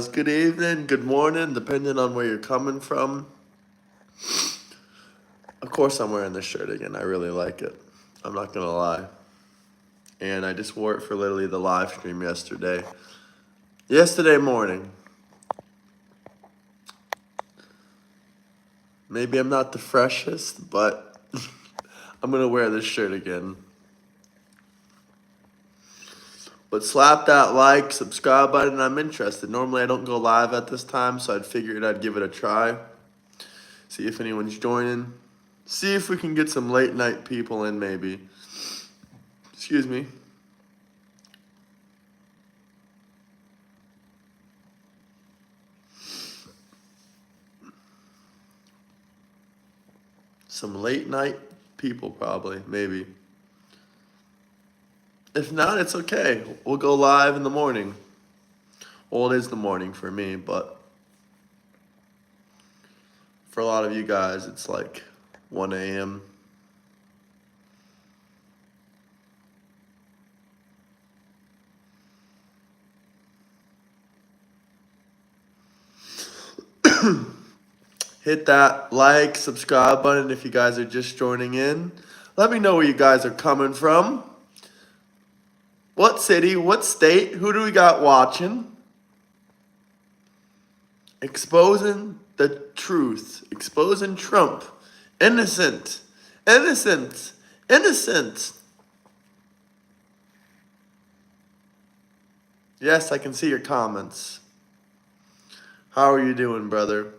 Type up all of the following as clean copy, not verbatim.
good evening, good morning, depending on where you're coming from. Of course, I'm wearing this shirt again. I really like it. I'm not gonna lie. And I just wore it for literally the live stream yesterday. Yesterday morning. Maybe I'm not the freshest, but I'm gonna wear this shirt again. But slap that like, subscribe button, I'm interested. Normally I don't go live at this time, so I'd figured I'd give it a try. See if anyone's joining. See if we can get some late night people in maybe. Excuse me. Some late night people probably, maybe. If not, it's okay. We'll go live in the morning. Well, it is the morning for me, but for a lot of you guys, it's like 1 a.m. Hit that like, subscribe button if you guys are just joining in. Let me know where you guys are coming from. What city, what state, who do we got watching? Exposing the truth. Exposing Trump. Innocent. Innocent. Innocent. Yes, I can see your comments. How are you doing, brother?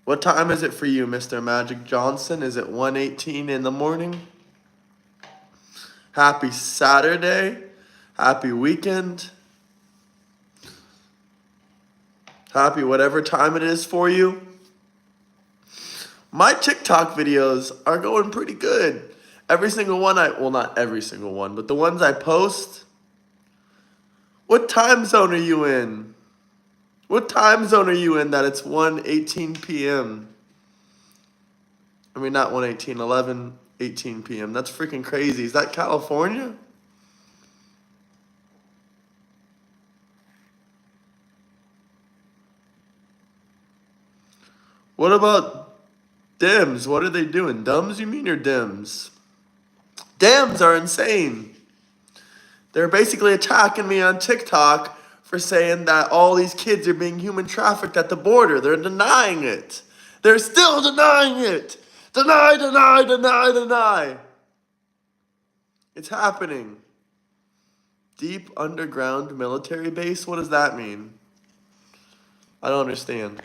What time is it for you, Mr. Magic Johnson? Is it 1:18 in the morning? Happy Saturday. Happy weekend. Happy whatever time it is for you. My TikTok videos are going pretty good. Every single one well, not every single one, but the ones I post. What time zone are you in? What time zone are you in that it's 1:18 p.m.? I mean, not 1:18, 11:18 p.m. That's freaking crazy. Is that California? What about Dems? What are they doing? Dumbs, you mean, or Dems? Dems are insane. They're basically attacking me on TikTok for saying that all these kids are being human trafficked at the border. They're denying it. They're still denying it. Deny, deny, deny, deny. It's happening. Deep underground military base? What does that mean? I don't understand.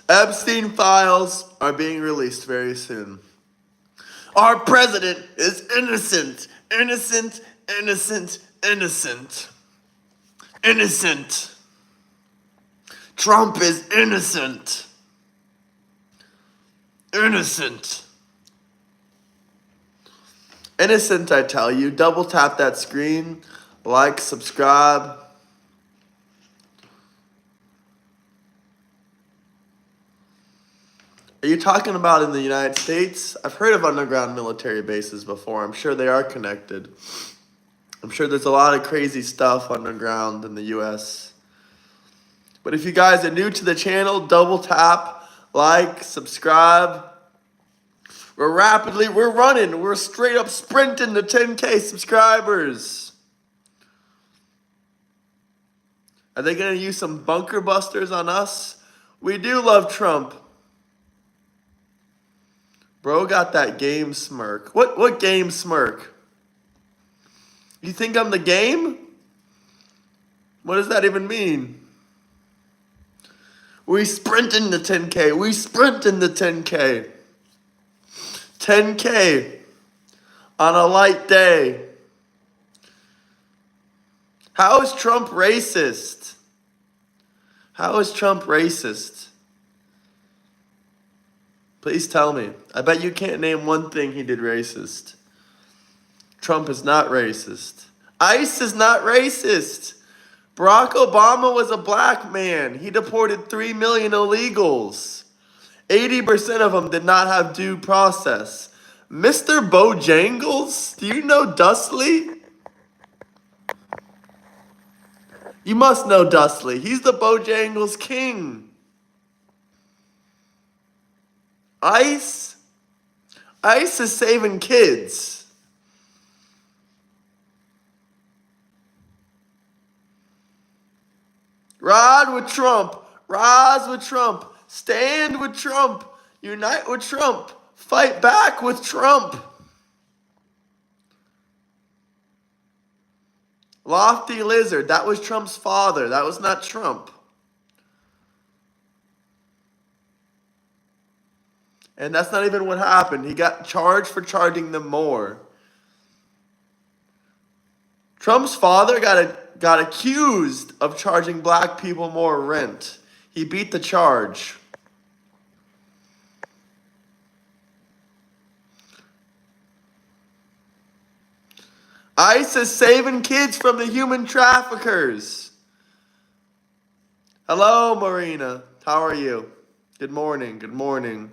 Epstein files are being released very soon. Our president is innocent. Innocent, innocent, innocent. Innocent. Trump is innocent. Innocent. Innocent, I tell you. Double tap that screen. Like, subscribe. Are you talking about in the United States? I've heard of underground military bases before. I'm sure they are connected. I'm sure there's a lot of crazy stuff underground in the U.S. But if you guys are new to the channel, double tap, like, subscribe. We're running. We're straight up sprinting to 10K subscribers. Are they going to use some bunker busters on us? We do love Trump. Bro got that game smirk. What game smirk? You think I'm the game? What does that even mean? We sprint into 10K. We sprint into 10K. 10K on a light day. How is Trump racist? How is Trump racist? Please tell me. I bet you can't name one thing he did racist. Trump is not racist. ICE is not racist. Barack Obama was a black man. He deported 3 million illegals. 80% of them did not have due process. Mr. Bojangles? Do you know Dustley? You must know Dustley. He's the Bojangles king. ICE? ICE is saving kids. Ride with Trump. Rise with Trump. Stand with Trump. Unite with Trump. Fight back with Trump. Lofty Lizard. That was Trump's father. That was not Trump. And that's not even what happened. He got charged for charging them more. Trump's father got accused of charging black people more rent. He beat the charge. ICE is saving kids from the human traffickers. Hello, Marina. How are you? Good morning. Good morning.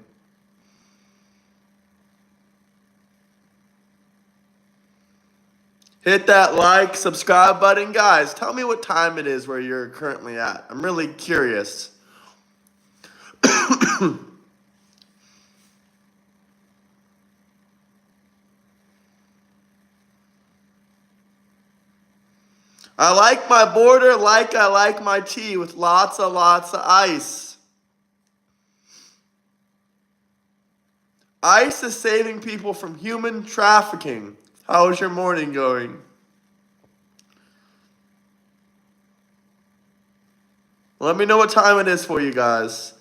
Hit that like, subscribe button. Guys, tell me what time it is where you're currently at. I'm really curious. I like my border like I like my tea with lots of ice. ICE is saving people from human trafficking. How is your morning going? Let me know what time it is for you guys.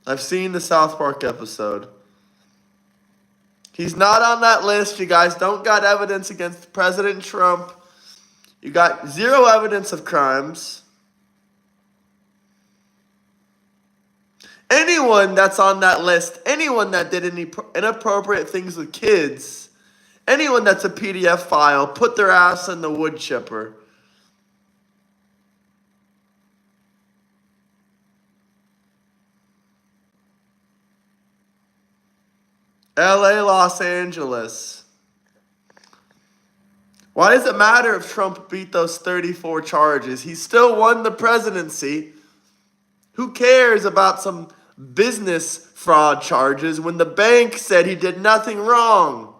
I've seen the South Park episode. He's not on that list. You guys don't got evidence against President Trump. You got zero evidence of crimes. Anyone that's on that list, anyone that did any inappropriate things with kids, anyone that's a PDF file, put their ass in the wood chipper. LA, Los Angeles. Why does it matter if Trump beat those 34 charges? He still won the presidency. Who cares about some business fraud charges when the bank said he did nothing wrong?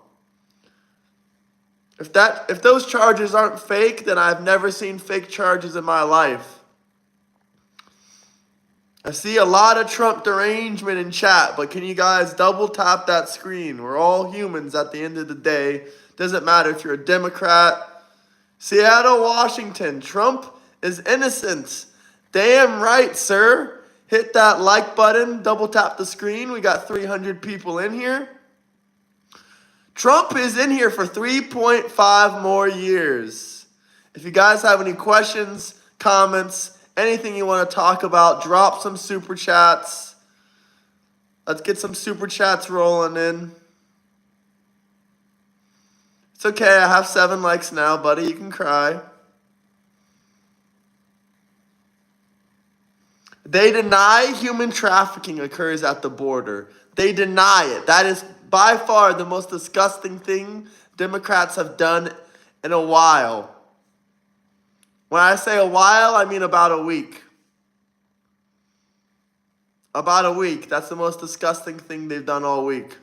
If those charges aren't fake, then I've never seen fake charges in my life. I see a lot of Trump derangement in chat, but can you guys double tap that screen? We're all humans at the end of the day. Doesn't matter if you're a Democrat. Seattle, Washington. Trump is innocent. Damn right, sir. Hit that like button. Double tap the screen. We got 300 people in here. Trump is in here for 3.5 more years. If you guys have any questions, comments, anything you want to talk about, drop some super chats. Let's get some super chats rolling in. It's okay, I have 7 likes now, buddy. You can cry. They deny human trafficking occurs at the border. They deny it. That is by far the most disgusting thing Democrats have done in a while. When I say a while, I mean about a week. About a week. That's the most disgusting thing they've done all week.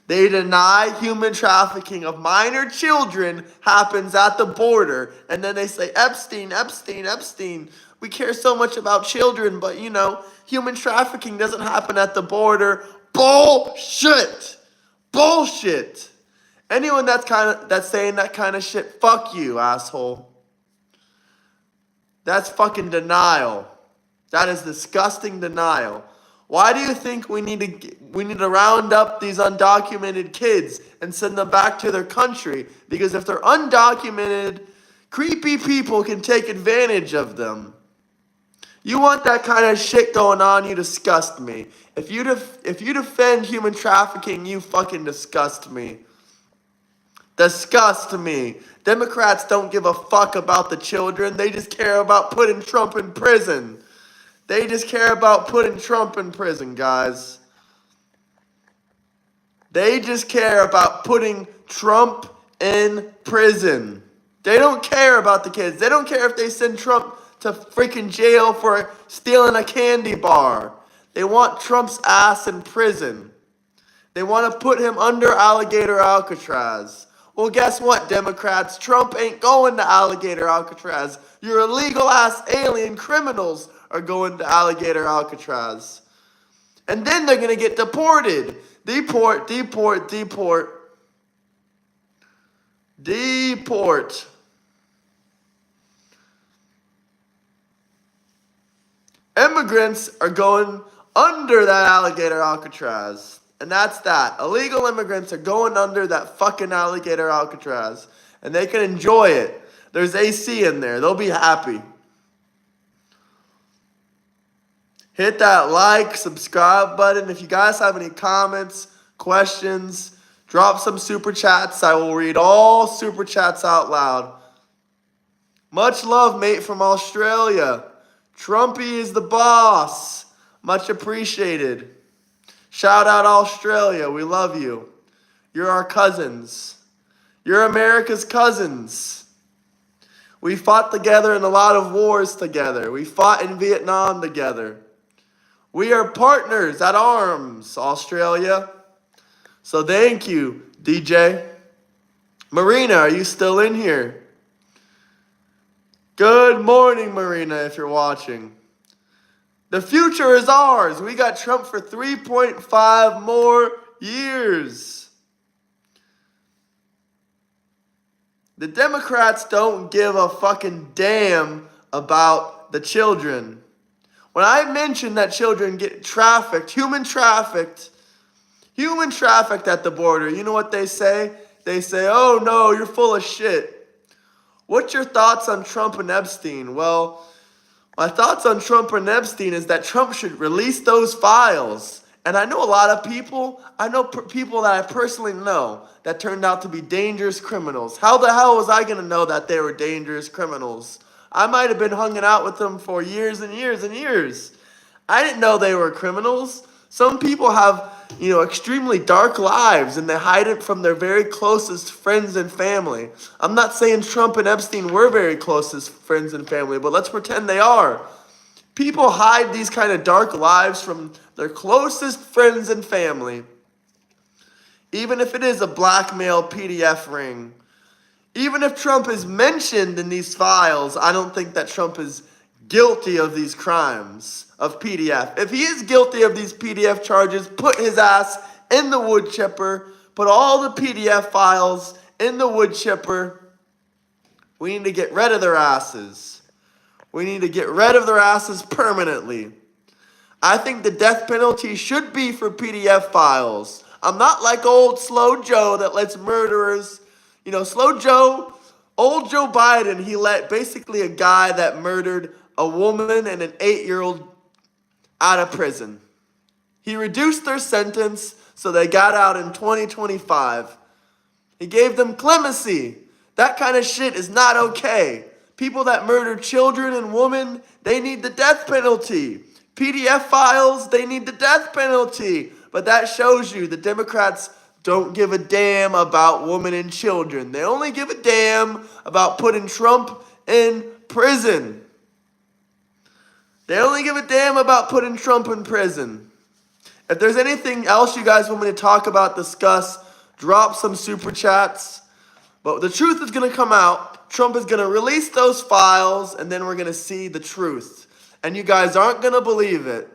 They deny human trafficking of minor children happens at the border. And then they say, Epstein, Epstein, Epstein. We care so much about children, but human trafficking doesn't happen at the border. Bullshit. Bullshit. Anyone that's saying that kind of shit, fuck you, asshole. That's fucking denial. That is disgusting denial. Why do you think we need to round up these undocumented kids and send them back to their country? Because if they're undocumented, creepy people can take advantage of them. You want that kind of shit going on, you disgust me. If you defend human trafficking, you fucking disgust me. Disgust me. Democrats don't give a fuck about the children. They just care about putting Trump in prison. They just care about putting Trump in prison, guys. They just care about putting Trump in prison. They don't care about the kids. They don't care if they send Trump to freaking jail for stealing a candy bar. They want Trump's ass in prison. They want to put him under Alligator Alcatraz. Well, guess what, Democrats? Trump ain't going to Alligator Alcatraz. Your illegal ass alien criminals are going to Alligator Alcatraz. And then they're going to get deported. Deport, deport, deport. Deport. Immigrants are going under that Alligator Alcatraz. And that's that. Illegal immigrants are going under that fucking Alligator Alcatraz. And they can enjoy it. There's AC in there. They'll be happy. Hit that like, subscribe button. If you guys have any comments, questions, drop some super chats. I will read all super chats out loud. Much love, mate, from Australia. Trumpy is the boss. Much appreciated. Shout out Australia. We love you. You're our cousins. You're America's cousins. We fought together in a lot of wars together. We fought in Vietnam together. We are partners at arms, Australia. So thank you, DJ. Marina, are you still in here? Good morning, Marina, if you're watching. The future is ours. We got Trump for 3.5 more years. The Democrats don't give a fucking damn about the children. When I mention that children get trafficked, human trafficked at the border, you know what they say? They say, oh no, you're full of shit. What's your thoughts on Trump and Epstein? Well, my thoughts on Trump and Epstein is that Trump should release those files. And I know a lot of people, people that I personally know that turned out to be dangerous criminals. How the hell was I going to know that they were dangerous criminals? I might have been hanging out with them for years and years and years. I didn't know they were criminals. Some people have, extremely dark lives and they hide it from their very closest friends and family. I'm not saying Trump and Epstein were very closest friends and family, but let's pretend they are. People hide these kind of dark lives from their closest friends and family. Even if it is a blackmail PDF ring. Even if Trump is mentioned in these files, I don't think that Trump is guilty of these crimes of PDF. If he is guilty of these PDF charges, put his ass in the wood chipper. Put all the PDF files in the wood chipper. We need to get rid of their asses. We need to get rid of their asses permanently. I think the death penalty should be for PDF files. I'm not like old Slow Joe that lets murderers, Slow Joe, old Joe Biden, he let basically a guy that murdered a woman and an 8-year-old out of prison. He reduced their sentence so they got out in 2025. He gave them clemency. That kind of shit is not okay. People that murder children and women, they need the death penalty. PDF files, they need the death penalty. But that shows you the Democrats don't give a damn about women and children. They only give a damn about putting Trump in prison. They only give a damn about putting Trump in prison. If there's anything else you guys want me to talk about, discuss, drop some super chats. But the truth is going to come out. Trump is going to release those files, and then we're going to see the truth. And you guys aren't going to believe it.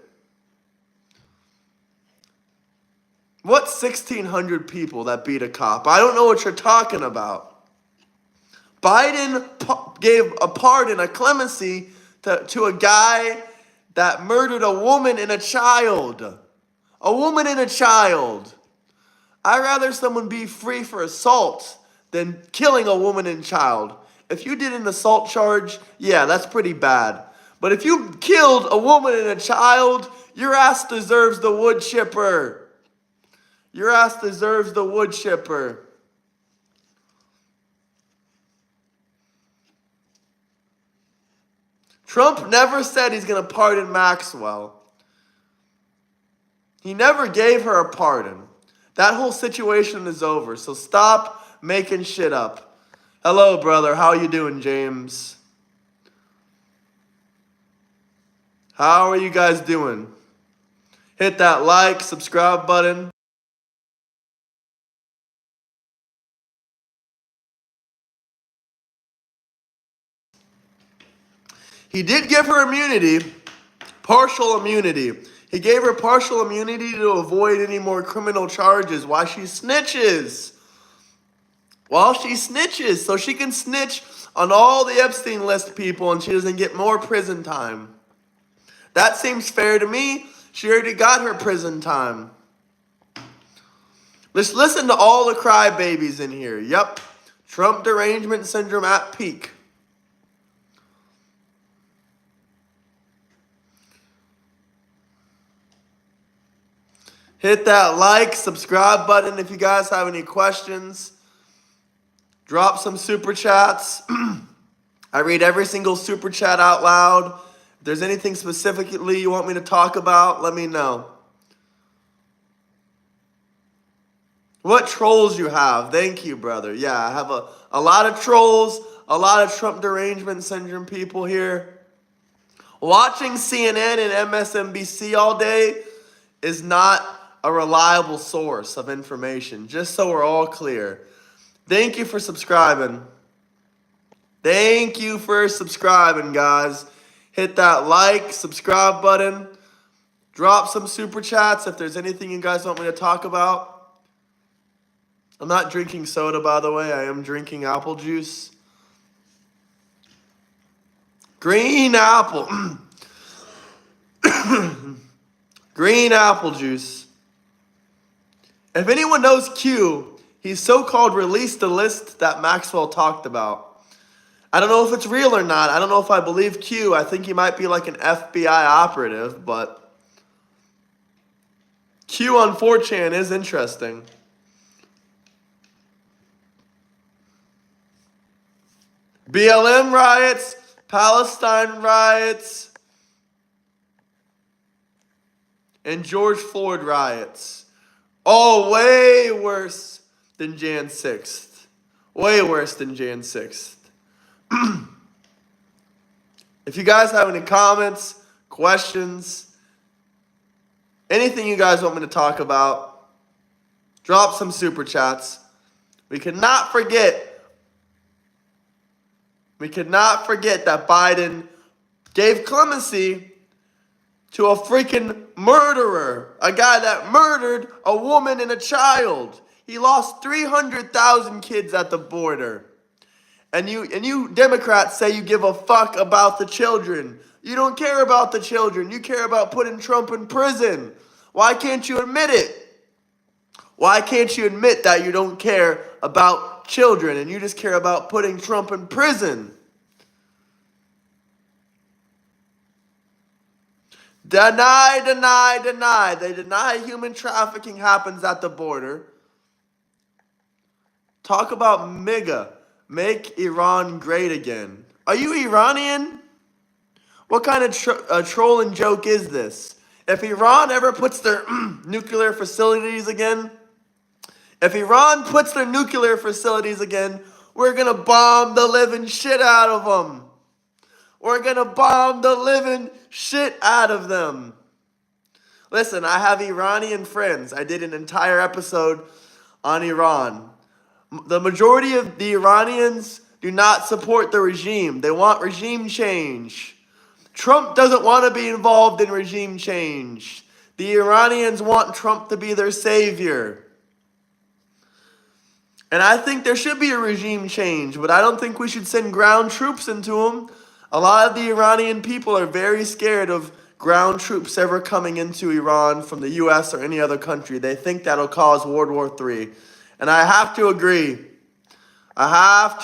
What's 1,600 people that beat a cop? I don't know what you're talking about. Biden gave a pardon, a clemency, to a guy that murdered a woman and a child. A woman and a child. I'd rather someone be free for assault than killing a woman and child. If you did an assault charge, yeah, that's pretty bad. But if you killed a woman and a child, your ass deserves the wood chipper. Your ass deserves the wood chipper. Trump never said he's going to pardon Maxwell. He never gave her a pardon. That whole situation is over, so stop making shit up. Hello, brother. How you doing, James? How are you guys doing? Hit that like, subscribe button. He did give her immunity, partial immunity. He gave her partial immunity to avoid any more criminal charges while she snitches. So she can snitch on all the Epstein list people and she doesn't get more prison time. That seems fair to me. She already got her prison time. Let's listen to all the crybabies in here. Yep. Trump derangement syndrome at peak. Hit that like, subscribe button if you guys have any questions. Drop some super chats. I read every single super chat out loud. If there's anything specifically you want me to talk about, let me know. What trolls you have? Thank you, brother. Yeah, I have a lot of trolls, a lot of Trump derangement syndrome people here. Watching CNN and MSNBC all day is not a reliable source of information, just so we're all clear. Thank you for subscribing. Thank you for subscribing, guys. Hit that like, subscribe button. Drop some super chats if there's anything you guys want me to talk about. I'm not drinking soda, by the way. I am drinking apple juice. Green apple. Green apple juice. If anyone knows Q, he's so-called released the list that Maxwell talked about. I don't know if it's real or not. I don't know if I believe Q. I think he might be like an FBI operative, but Q on 4chan is interesting. BLM riots, Palestine riots, and George Floyd riots. Oh, way worse than Jan 6th. Way worse than Jan 6th. If you guys have any comments, questions, anything you guys want me to talk about, drop some super chats. We cannot forget that Biden gave clemency to a freaking murderer, a guy that murdered a woman and a child. He lost 300,000 kids at the border. And you Democrats say you give a fuck about the children. You don't care about the children. You care about putting Trump in prison. Why can't you admit it? Why can't you admit that you don't care about children and you just care about putting Trump in prison? Deny, deny, deny. They deny human trafficking happens at the border. Talk about MAGA. Make Iran great again. Are you Iranian? What kind of troll and joke is this? If Iran ever puts their nuclear facilities again, we're going to bomb the living shit out of them. We're going to bomb the living shit out of them. Listen, I have Iranian friends. I did an entire episode on Iran. The majority of the Iranians do not support the regime. They want regime change. Trump doesn't want to be involved in regime change. The Iranians want Trump to be their savior. And I think there should be a regime change, but I don't think we should send ground troops into them. A lot of the Iranian people are very scared of ground troops ever coming into Iran from the U.S. or any other country. They think that'll cause World War III. And I have to agree. I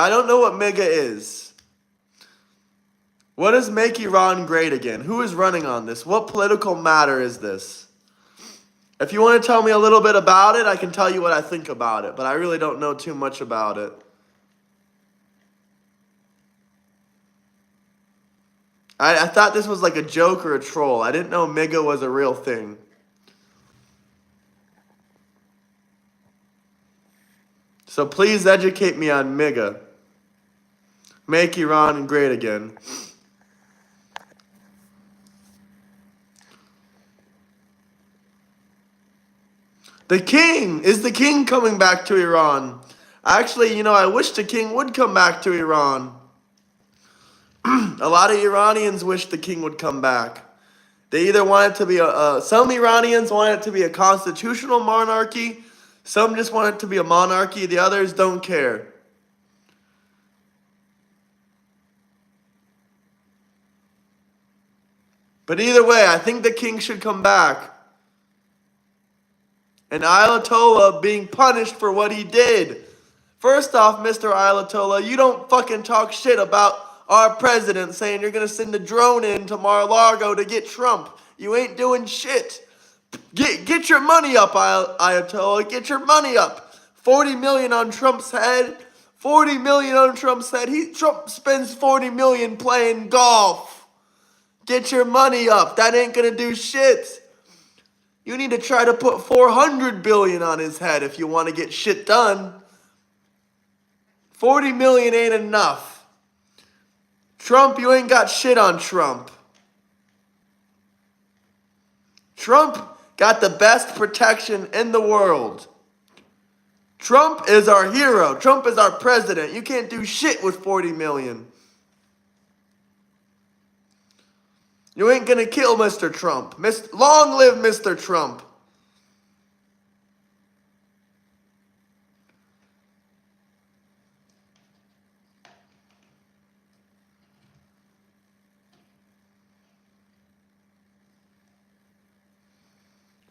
don't know what MAGA is. What does make Iran great again? Who is running on this? What political matter is this? If you want to tell me a little bit about it, I can tell you what I think about it, but I really don't know too much about it. I thought this was like a joke or a troll. I didn't know MIGA was a real thing. So please educate me on MIGA. Make Iran great again. The king! Is the king coming back to Iran? Actually, I wish the king would come back to Iran. A lot of Iranians wish the king would come back. They either want it to be some Iranians want it to be a constitutional monarchy. Some just want it to be a monarchy. The others don't care. But either way, I think the king should come back. And Ayatollah being punished for what he did. First off, Mr. Ayatollah, you don't fucking talk shit about our president saying you're going to send a drone into Mar-a-Lago to get Trump. You ain't doing shit. Get your money up, Ayatollah. Get your money up. 40 million on Trump's head. 40 million on Trump's head. Trump spends 40 million playing golf. Get your money up. That ain't going to do shit. You need to try to put 400 billion on his head if you want to get shit done. 40 million ain't enough. Trump, you ain't got shit on Trump. Trump got the best protection in the world. Trump is our hero. Trump is our president. You can't do shit with 40 million. You ain't gonna kill Mr. Trump. Long live Mr. Trump.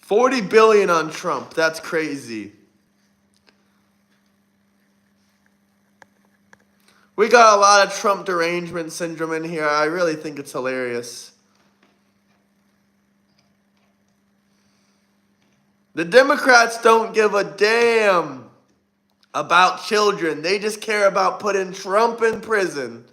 $40 billion on Trump. That's crazy. We got a lot of Trump derangement syndrome in here. I really think it's hilarious. The Democrats don't give a damn about children. They just care about putting Trump in prison.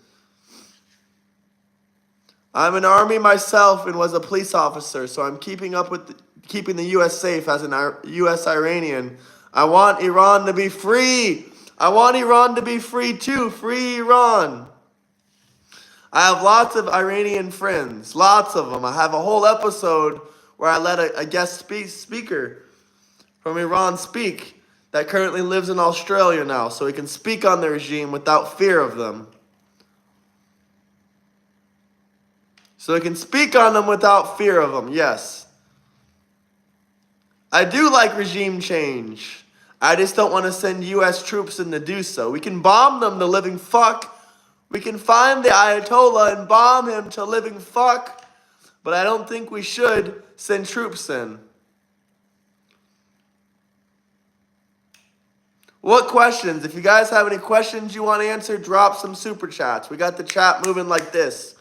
I'm an army myself and was a police officer, so I'm keeping up with keeping the U.S. safe as an U.S. Iranian. I want Iran to be free. I want Iran to be free too. Free Iran. I have lots of Iranian friends. Lots of them. I have a whole episode where I let a guest speaker from Iran speak that currently lives in Australia now, so he can speak on the regime without fear of them. So he can speak on them without fear of them, yes. I do like regime change. I just don't want to send U.S. troops in to do so. We can bomb them to living fuck. We can find the Ayatollah and bomb him to living fuck. But I don't think we should send troops in. What questions? If you guys have any questions you want to answer, drop some super chats. We got the chat moving like this.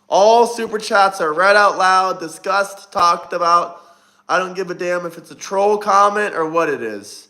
All super chats are read out loud, discussed, talked about. I don't give a damn if it's a troll comment or what it is.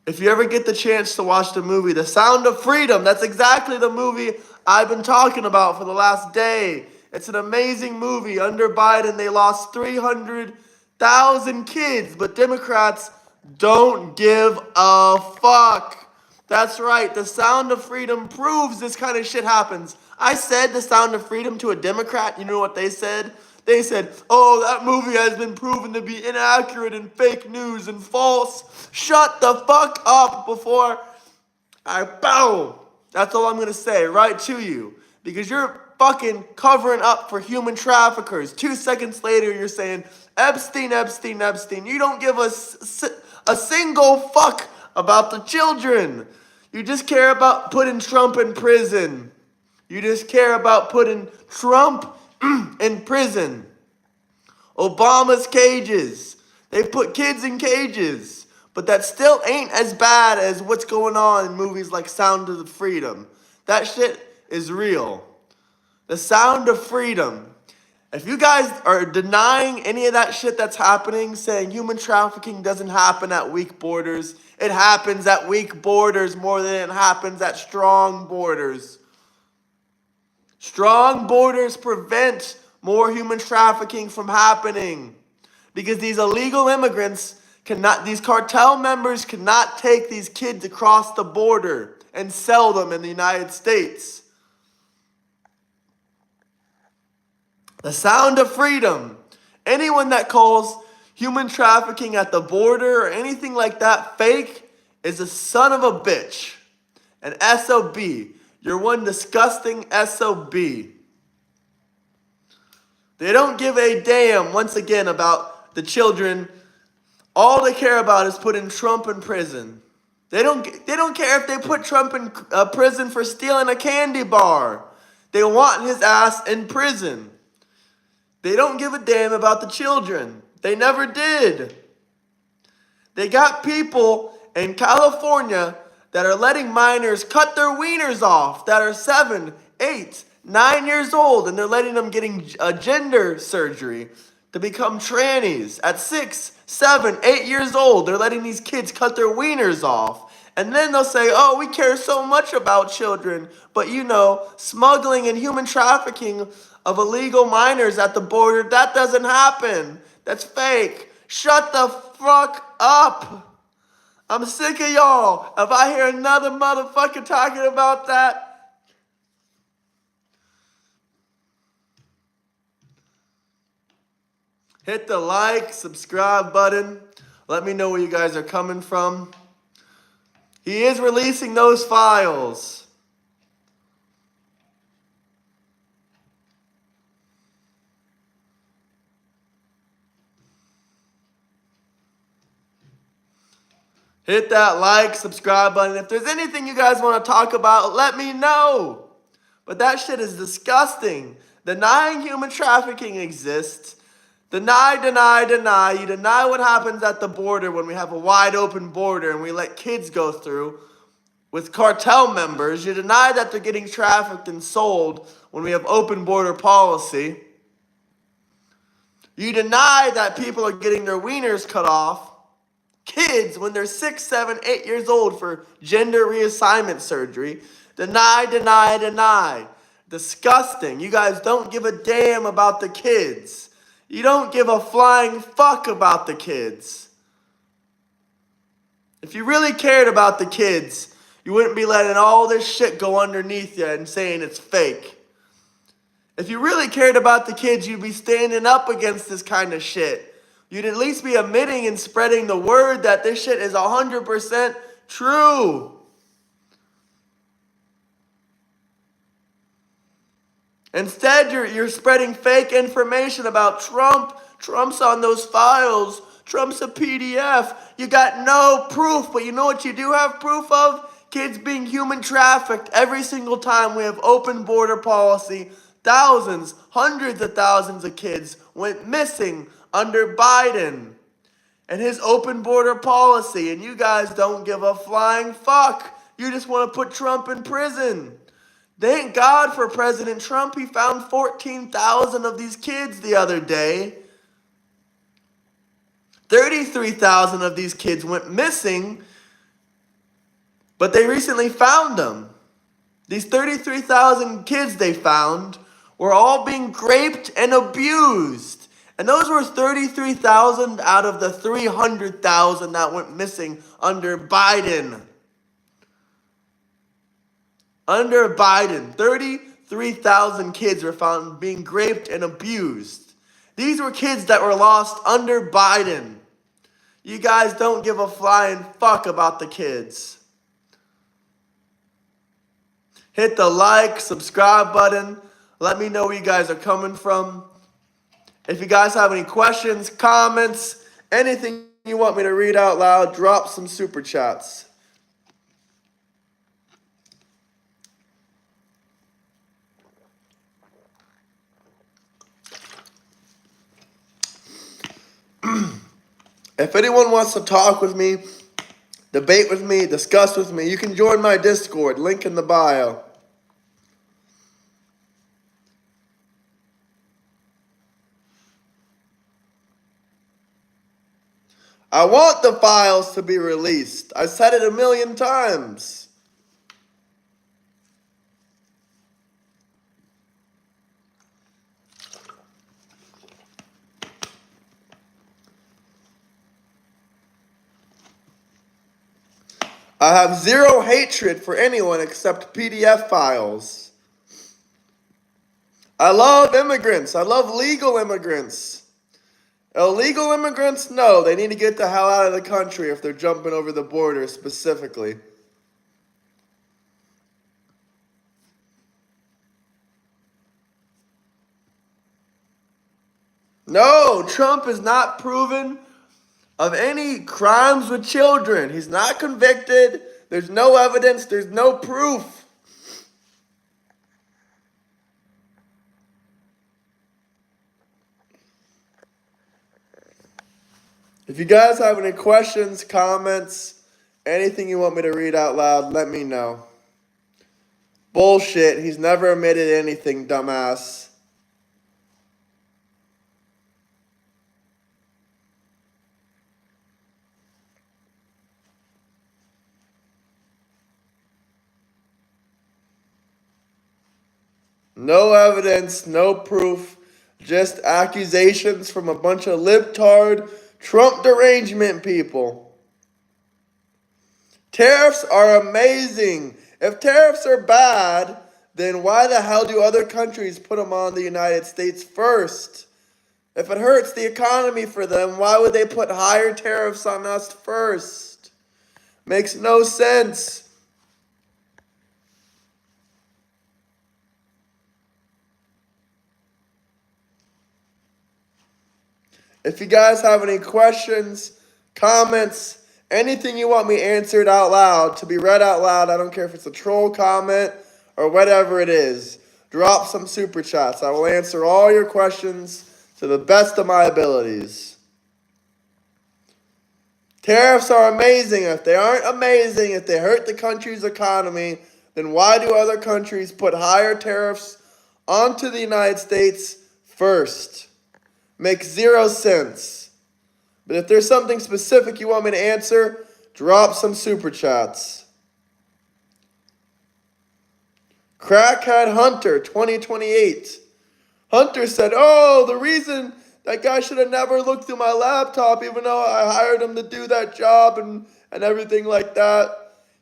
If you ever get the chance to watch the movie, The Sound of Freedom, that's exactly the movie I've been talking about for the last day. It's an amazing movie. Under Biden, they lost 300,000 kids, but Democrats don't give a fuck. That's right. The Sound of Freedom proves this kind of shit happens. I said The Sound of Freedom to a Democrat. You know what they said? They said, oh, that movie has been proven to be inaccurate and fake news and false. Shut the fuck up before I bow. That's all I'm going to say right to you. Because you're fucking covering up for human traffickers. 2 seconds later, you're saying, Epstein, Epstein, Epstein. You don't give a single fuck about the children. You just care about putting Trump in prison. You just care about putting Trump in prison. Obama's cages. They put kids in cages. But that still ain't as bad as what's going on in movies like Sound of the Freedom. That shit is real. The Sound of Freedom. If you guys are denying any of that shit that's happening, saying human trafficking doesn't happen at weak borders, it happens at weak borders more than it happens at strong borders. Strong borders prevent more human trafficking from happening because these illegal immigrants these cartel members cannot take these kids across the border and sell them in the United States. The sound of freedom. Anyone that calls human trafficking at the border or anything like that fake is a son of a bitch. An SOB. You're one disgusting SOB. They don't give a damn, once again, about the children. All they care about is putting Trump in prison. They don't care if they put Trump in prison for stealing a candy bar. They want his ass in prison. They don't give a damn about the children. They never did. They got people in California that are letting minors cut their wieners off that are 7, 8, 9 years old, and they're letting them getting a gender surgery to become trannies at 6, 7, 8 years old. They're letting these kids cut their wieners off. And then they'll say, oh, we care so much about children. But smuggling and human trafficking of illegal minors at the border, that doesn't happen. That's fake. Shut the fuck up. I'm sick of y'all. If I hear another motherfucker talking about that, hit the like, subscribe button. Let me know where you guys are coming from. He is releasing those files. Hit that like, subscribe button. If there's anything you guys want to talk about, let me know. But that shit is disgusting. Denying human trafficking exists. Deny, deny, deny. You deny what happens at the border when we have a wide open border and we let kids go through with cartel members. You deny that they're getting trafficked and sold when we have open border policy. You deny that people are getting their wieners cut off. Kids, when they're 6, 7, 8 years old for gender reassignment surgery. Deny, deny, deny. Disgusting. You guys don't give a damn about the kids. You don't give a flying fuck about the kids. If you really cared about the kids, you wouldn't be letting all this shit go underneath you and saying it's fake. If you really cared about the kids, you'd be standing up against this kind of shit. You'd at least be admitting and spreading the word that this shit is 100% true. Instead, you're spreading fake information about Trump. Trump's on those files. Trump's a PDF. You got no proof, but you know what you do have proof of? Kids being human trafficked every single time we have open border policy. Thousands, hundreds of thousands of kids went missing under Biden and his open border policy, and you guys don't give a flying fuck. You just want to put Trump in prison. Thank God for President Trump. He found 14,000 of these kids the other day. 33,000 of these kids went missing, but they recently found them. These 33,000 kids they found were all being raped and abused. And those were 33,000 out of the 300,000 that went missing under Biden. Under Biden, 33,000 kids were found being raped and abused. These were kids that were lost under Biden. You guys don't give a flying fuck about the kids. Hit the like, subscribe button. Let me know where you guys are coming from. If you guys have any questions, comments, anything you want me to read out loud, drop some super chats. If anyone wants to talk with me, debate with me, discuss with me, you can join my Discord, link in the bio. I want the files to be released. I said it 1,000,000 times. I have zero hatred for anyone except PDF files. I love immigrants. I love legal immigrants. Illegal immigrants, no, they need to get the hell out of the country if they're jumping over the border specifically. No, Trump is not proven of any crimes with children. He's not convicted. There's no evidence. There's no proof. If you guys have any questions, comments, anything you want me to read out loud, let me know. Bullshit. He's never admitted anything, dumbass. No evidence, no proof, just accusations from a bunch of libtard Trump derangement people. Tariffs are amazing. If tariffs are bad, then why the hell do other countries put them on the United States first? If it hurts the economy for them, why would they put higher tariffs on us first? Makes no sense. If you guys have any questions, comments, anything you want me answered out loud, to be read out loud, I don't care if it's a troll comment or whatever it is, drop some super chats. I will answer all your questions to the best of my abilities. Tariffs are amazing. If they aren't amazing, if they hurt the country's economy, then why do other countries put higher tariffs onto the United States first? Makes zero sense. But if there's something specific you want me to answer, drop some super chats. Crackhead Hunter 2028. Hunter said, oh, the reason that guy should have never looked through my laptop even though I hired him to do that job and everything like that.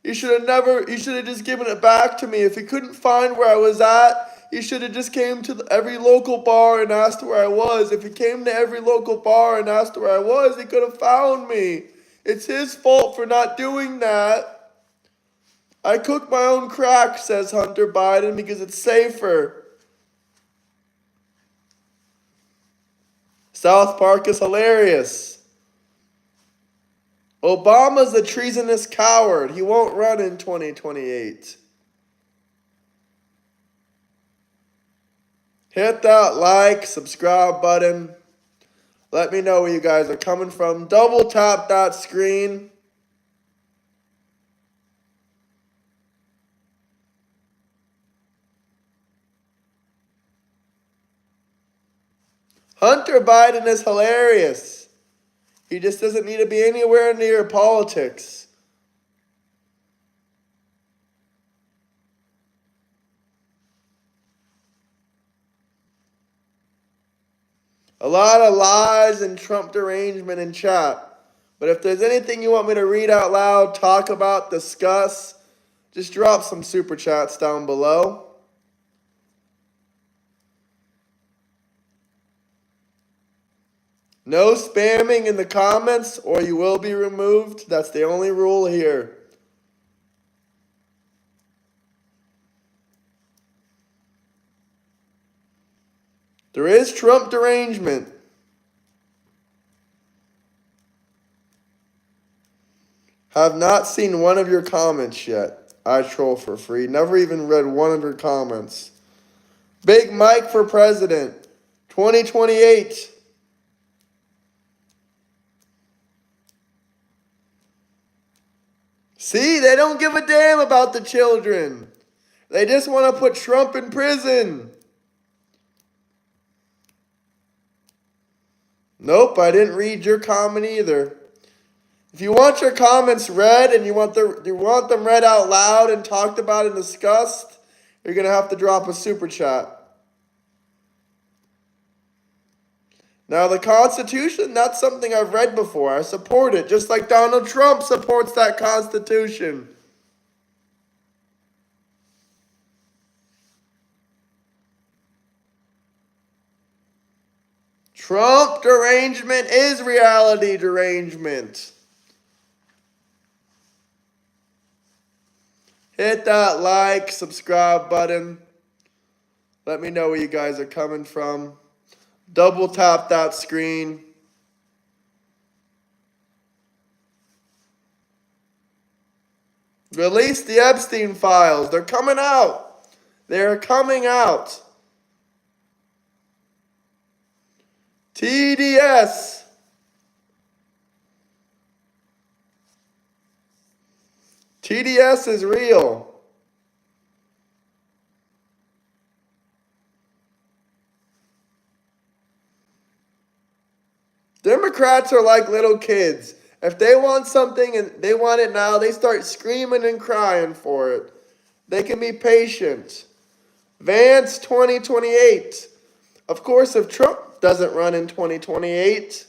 He should have just given it back to me. If he couldn't find where I was at, he should have just came to every local bar and asked where I was. If he came to every local bar and asked where I was, he could have found me. It's his fault for not doing that. I cook my own crack, says Hunter Biden, because it's safer. South Park is hilarious. Obama's a treasonous coward. He won't run in 2028. Hit that like, subscribe button. Let me know where you guys are coming from. Double tap that screen. Hunter Biden is hilarious. He just doesn't need to be anywhere near politics. A lot of lies and Trump derangement in chat. But if there's anything you want me to read out loud, talk about, discuss, just drop some super chats down below. No spamming in the comments or you will be removed. That's the only rule here. There is Trump derangement. Have not seen one of your comments yet. I troll for free. Never even read one of your comments. Big Mike for president. 2028. See, they don't give a damn about the children. They just want to put Trump in prison. Nope, I didn't read your comment either. If you want your comments read and you want them read out loud and talked about and discussed, you're going to have to drop a super chat. Now, the Constitution, that's something I've read before. I support it, just like Donald Trump supports that Constitution. Trump derangement is reality derangement. Hit that like, subscribe button. Let me know where you guys are coming from. Double tap that screen. Release the Epstein files. They're coming out. They're coming out. TDS. TDS is real. Democrats are like little kids. If they want something and they want it now, they start screaming and crying for it. They can be patient. Vance 2028. Of course, if Trump doesn't run in 2028,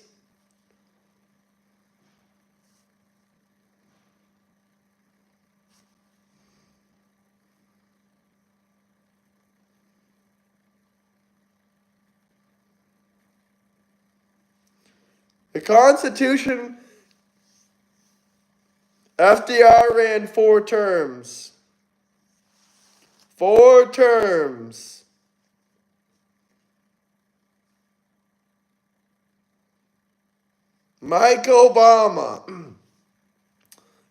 the Constitution, FDR ran 4 terms. 4 terms. Mike Obama.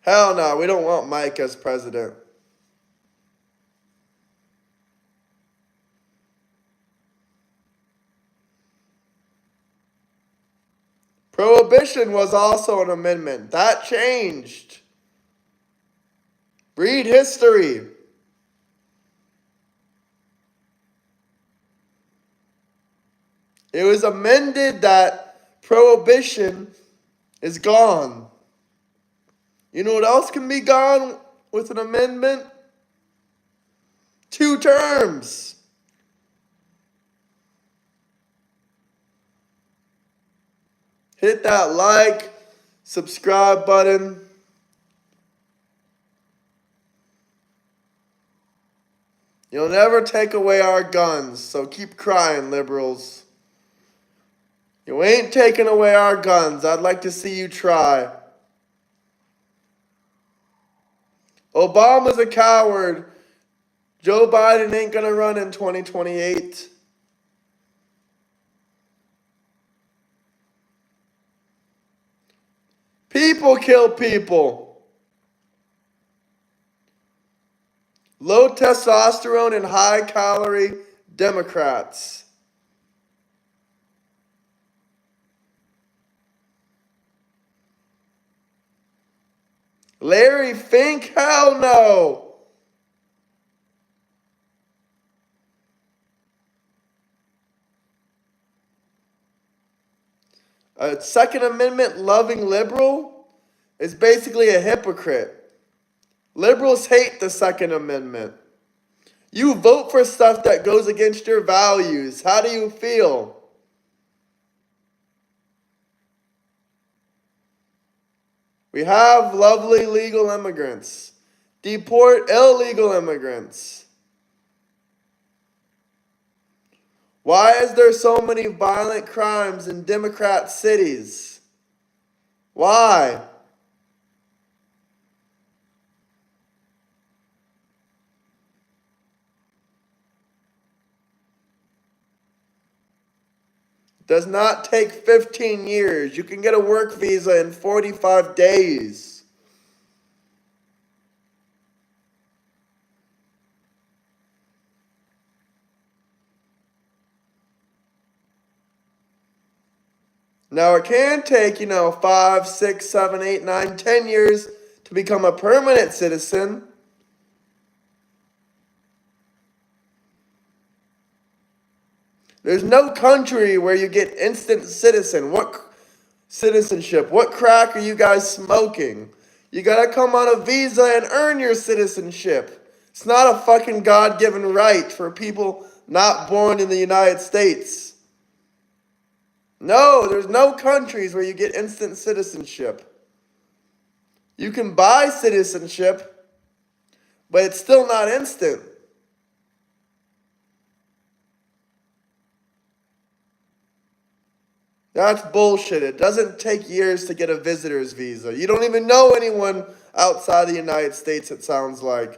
Hell no, we don't want Mike as president. Prohibition was also an amendment. That changed. Read history. It was amended that prohibition is gone. You know what else can be gone with an amendment? 2 terms. Hit that like, subscribe button. You'll never take away our guns, so keep crying, liberals. You ain't taking away our guns. I'd like to see you try. Obama's a coward. Joe Biden ain't gonna run in 2028. People kill people. Low testosterone and high calorie Democrats. Larry Fink? Hell no. A Second Amendment loving liberal is basically a hypocrite. Liberals hate the Second Amendment. You vote for stuff that goes against your values. How do you feel? We have lovely legal immigrants. Deport illegal immigrants. Why is there so many violent crimes in Democrat cities? Why? Does not take 15 years. You can get a work visa in 45 days. Now, it can take, 5, 6, 7, 8, 9, 10 years to become a permanent citizen. There's no country where you get instant citizen. citizenship. What crack are you guys smoking? You gotta come on a visa and earn your citizenship. It's not a fucking God-given right for people not born in the United States. No, there's no countries where you get instant citizenship. You can buy citizenship, but it's still not instant. That's bullshit. It doesn't take years to get a visitor's visa. You don't even know anyone outside the United States, it sounds like.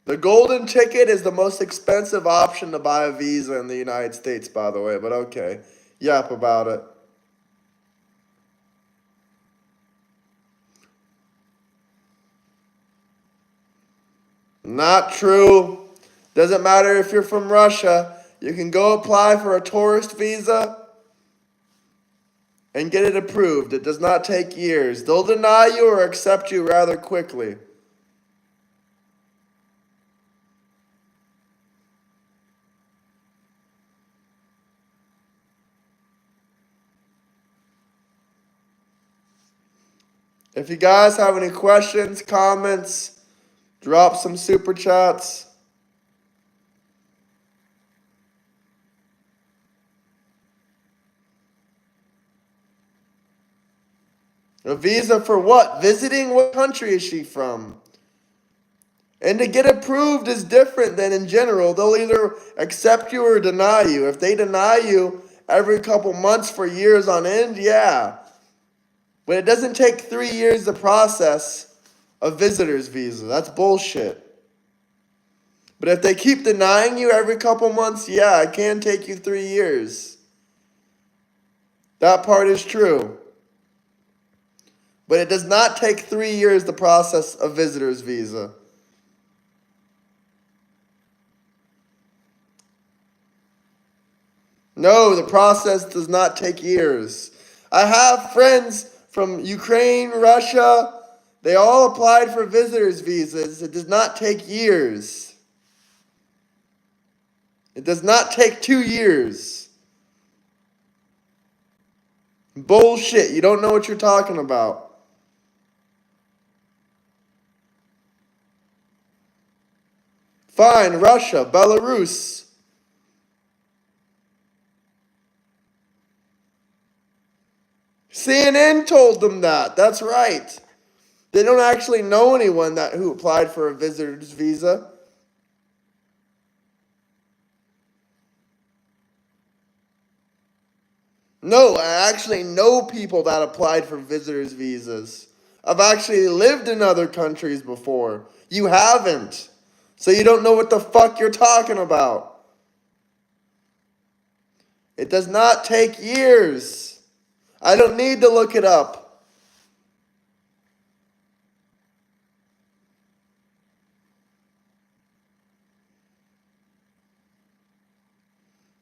The golden ticket is the most expensive option to buy a visa in the United States, by the way, but okay. Yap about it. Not true. Doesn't matter if you're from Russia. You can go apply for a tourist visa and get it approved. It does not take years. They'll deny you or accept you rather quickly. If you guys have any questions, comments, drop some super chats. A visa for what? Visiting? What country is she from? And to get approved is different than in general. They'll either accept you or deny you. If they deny you every couple months for years on end, yeah. But it doesn't take 3 years to process a visitor's visa. That's bullshit. But if they keep denying you every couple months, yeah, it can take you 3 years. That part is true. But it does not take 3 years to process a visitor's visa. No, the process does not take years. I have friends from Ukraine, Russia. They all applied for visitors' visas. It does not take years. It does not take 2 years. Bullshit. You don't know what you're talking about. Fine, Russia, Belarus. CNN told them that. That's right. They don't actually know anyone who applied for a visitor's visa. No, I actually know people that applied for visitors' visas. I've actually lived in other countries before. You haven't. So you don't know what the fuck you're talking about. It does not take years. I don't need to look it up.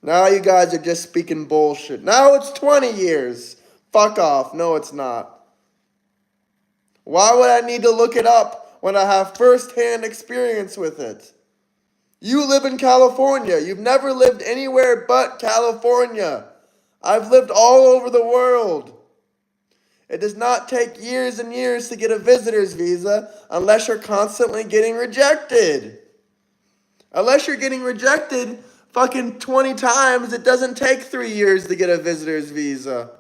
Now you guys are just speaking bullshit. Now it's 20 years. Fuck off. No, it's not. Why would I need to look it up when I have first-hand experience with it? You live in California. You've never lived anywhere but California. I've lived all over the world. It does not take years and years to get a visitor's visa unless you're constantly getting rejected. Unless you're getting rejected fucking 20 times, it doesn't take 3 years to get a visitor's visa.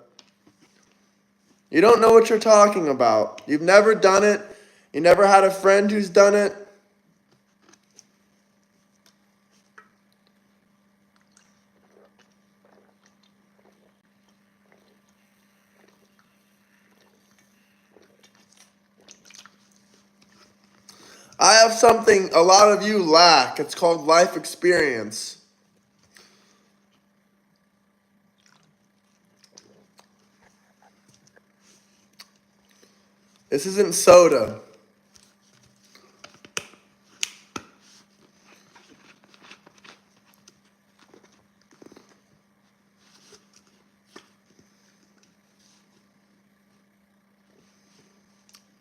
You don't know what you're talking about. You've never done it. You never had a friend who's done it. I have something a lot of you lack. It's called life experience. This isn't soda.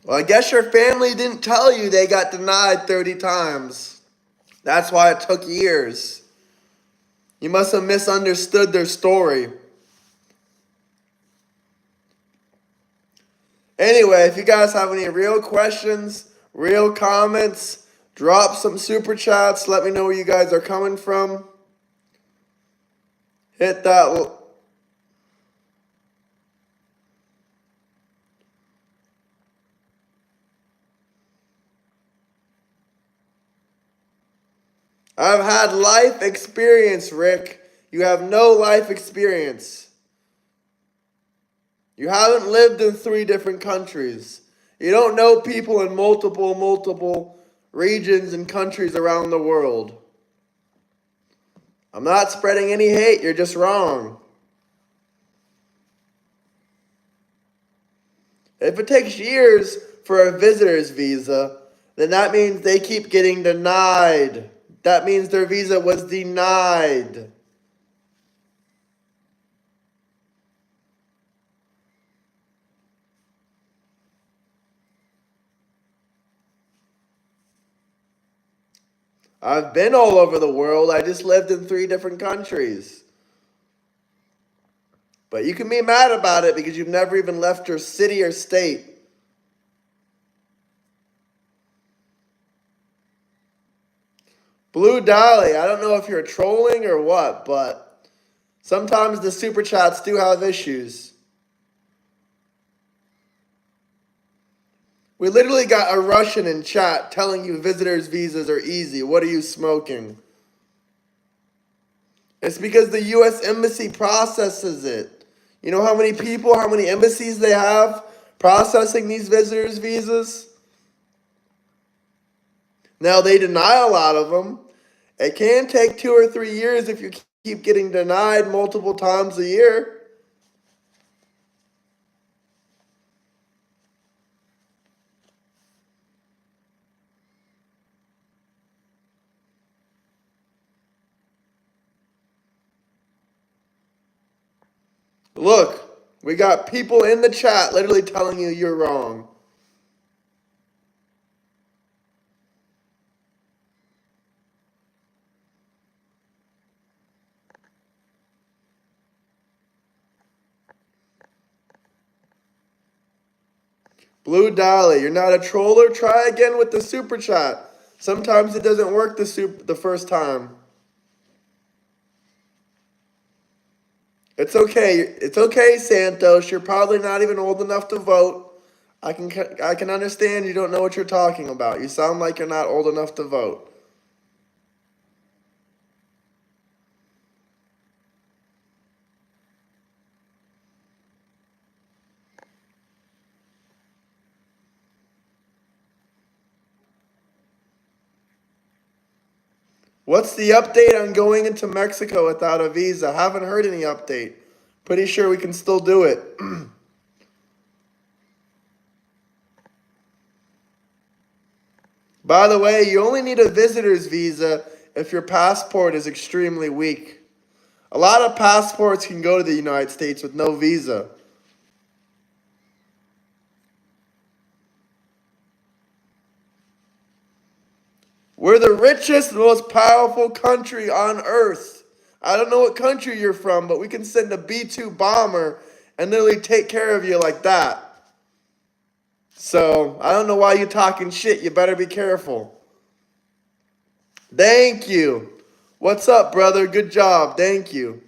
Well, I guess your family didn't tell you they got denied 30 times. That's why it took years. You must have misunderstood their story. Anyway, if you guys have any real questions, real comments, drop some super chats. Let me know where you guys are coming from. Hit that. I've had life experience, Rick. You have no life experience. You haven't lived in 3 different countries. You don't know people in multiple regions and countries around the world. I'm not spreading any hate, you're just wrong. If it takes years for a visitor's visa, then that means they keep getting denied. That means their visa was denied. I've been all over the world. I just lived in 3 different countries. But you can be mad about it because you've never even left your city or state. Blue Dolly, I don't know if you're trolling or what, but sometimes the super chats do have issues. We literally got a Russian in chat telling you visitors' visas are easy. What are you smoking? It's because the U.S. Embassy processes it. You know how many people, how many embassies they have processing these visitors' visas? Now, they deny a lot of them. It can take 2 or 3 years if you keep getting denied multiple times a year. Look, we got people in the chat literally telling you you're wrong. Blue Dolly, you're not a troller? Try again with the super chat. Sometimes it doesn't work the first time. It's okay. It's okay, Santos. You're probably not even old enough to vote. I can understand you don't know what you're talking about. You sound like you're not old enough to vote. What's the update on going into Mexico without a visa? Haven't heard any update. Pretty sure we can still do it. By the way, you only need a visitor's visa if your passport is extremely weak. A lot of passports can go to the United States with no visa. We're the richest, most powerful country on earth. I don't know what country you're from, but we can send a B-2 bomber and literally take care of you like that. So, I don't know why you're talking shit. You better be careful. Thank you. What's up, brother? Good job. Thank you.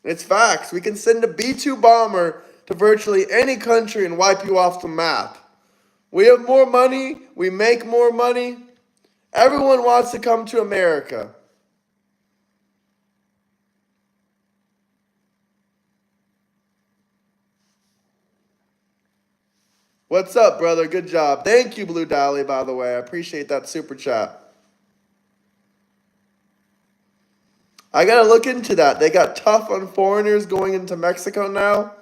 It's facts. We can send a B-2 bomber to virtually any country and wipe you off the map. We have more money. We make more money. Everyone wants to come to America. What's up, brother? Good job. Thank you, Blue Dolly, by the way. I appreciate that super chat. I gotta look into that. They got tough on foreigners going into Mexico now.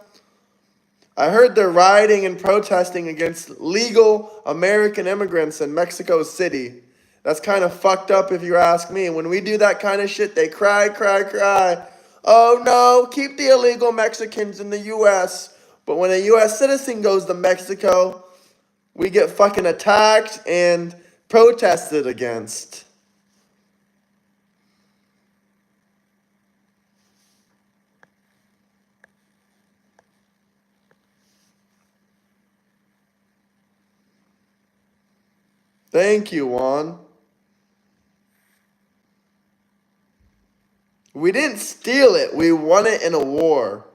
I heard they're rioting and protesting against legal American immigrants in Mexico City. That's kind of fucked up if you ask me. When we do that kind of shit, they cry. Oh no, keep the illegal Mexicans in the U.S. But when a U.S. citizen goes to Mexico, we get fucking attacked and protested against. Thank you, Juan. We didn't steal it. We won it in a war.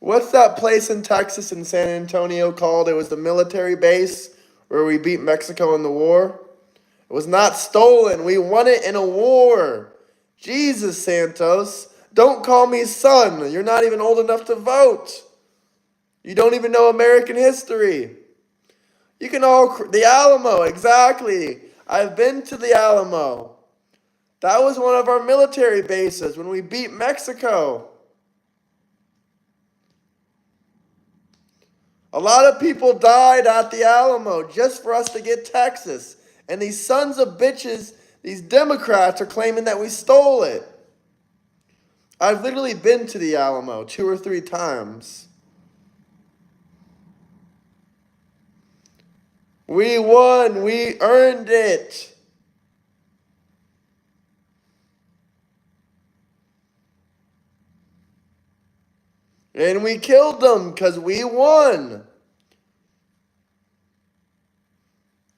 What's that place in Texas in San Antonio called? It was the military base where we beat Mexico in the war. It was not stolen. We won it in a war. Jesus, Santos. Don't call me son. You're not even old enough to vote. You don't even know American history. You can all... The Alamo, exactly. I've been to the Alamo. That was one of our military bases when we beat Mexico. A lot of people died at the Alamo just for us to get Texas. And these sons of bitches, these Democrats, are claiming that we stole it. I've literally been to the Alamo 2 or 3 times. We won. We earned it. And we killed them because we won.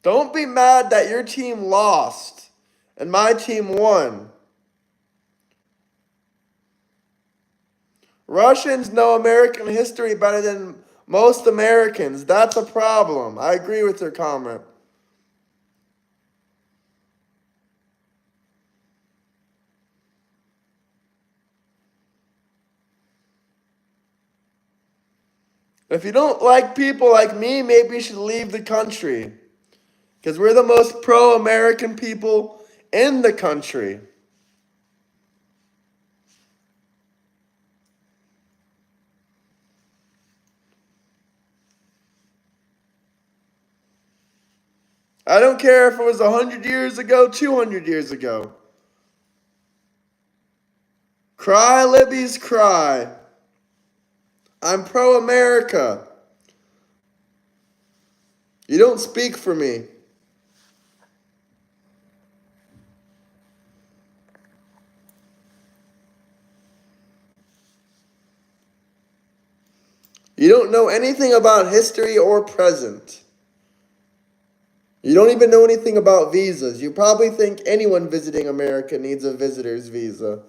Don't be mad that your team lost and my team won. Russians know American history better than most Americans. That's a problem. I agree with your comment. If you don't like people like me, maybe you should leave the country. Because we're the most pro-American people in the country. I don't care if it was 100 years ago, 200 years ago. Cry, Libby's cry. I'm pro-America. You don't speak for me. You don't know anything about history or present. You don't even know anything about visas. You probably think anyone visiting America needs a visitor's visa.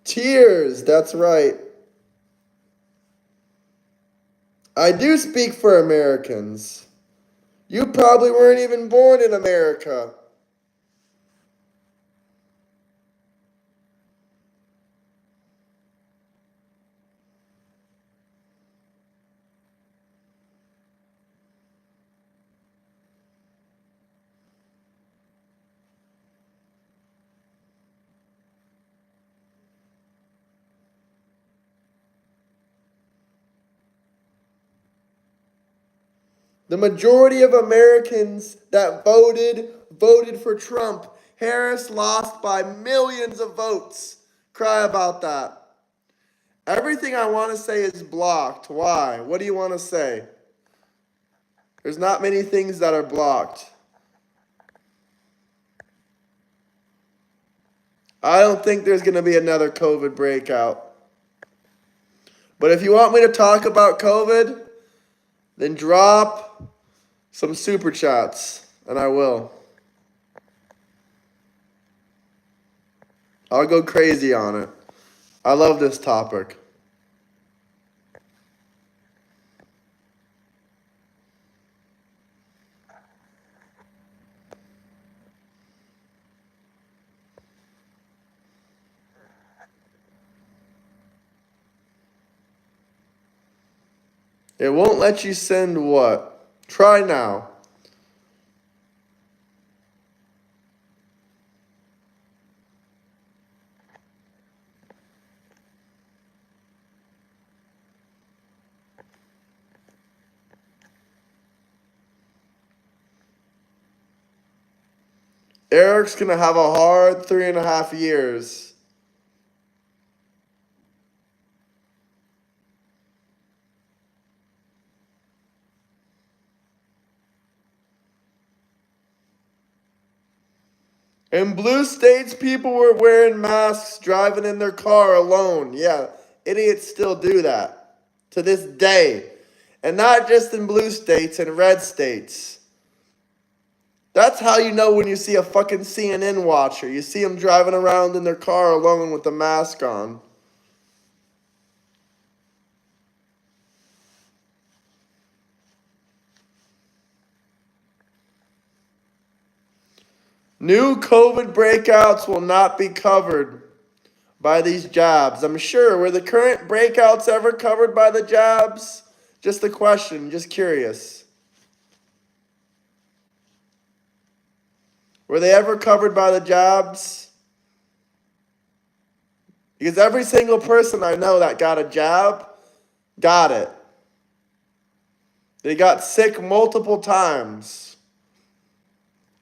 Tears, that's right. I do speak for Americans. You probably weren't even born in America. The majority of Americans that voted for Trump. Harris lost by millions of votes. Cry about that. Everything I want to say is blocked. Why? What do you want to say? There's not many things that are blocked. I don't think there's going to be another COVID breakout. But if you want me to talk about COVID, then drop some super chats, and I will. I'll go crazy on it. I love this topic. It won't let you send what? Try now. Eric's going to have a hard 3.5 years. In blue states, people were wearing masks, driving in their car alone. Yeah, idiots still do that to this day. And not just in blue states, in red states. That's how you know when you see a fucking CNN watcher. You see them driving around in their car alone with a mask on. New COVID breakouts will not be covered by these jabs. I'm sure. Were the current breakouts ever covered by the jabs? Just a question, just curious. Were they ever covered by the jabs? Because every single person I know that got a jab got it. They got sick multiple times.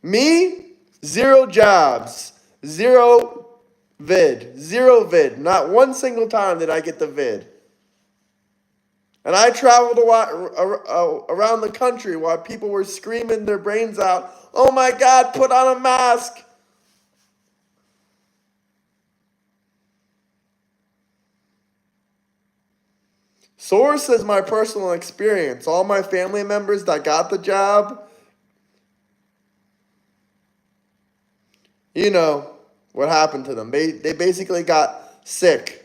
Me, 0 jabs, 0 vid, 0 vid. Not one single time did I get the vid. And I traveled around the country while people were screaming their brains out, "Oh my God, put on a mask." Source is my personal experience. All my family members that got the job, you know what happened to them. They basically got sick.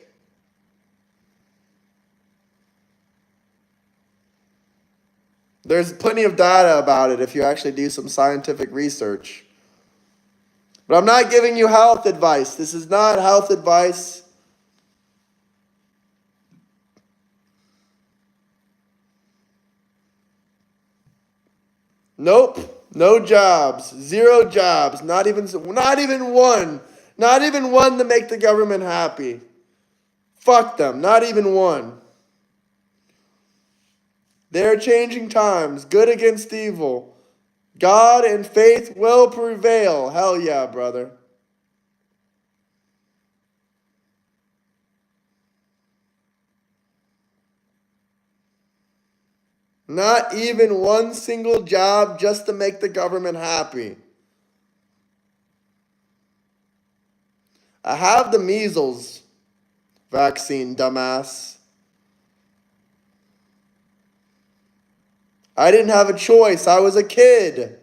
There's plenty of data about it if you actually do some scientific research. But I'm not giving you health advice. This is not health advice. Nope. No jobs. 0 jobs. Not even one. Not even one to make the government happy. Fuck them. Not even one. They're changing times. Good against evil. God and faith will prevail. Hell yeah, brother. Not even one single job just to make the government happy. I have the measles vaccine, dumbass. I didn't have a choice. I was a kid.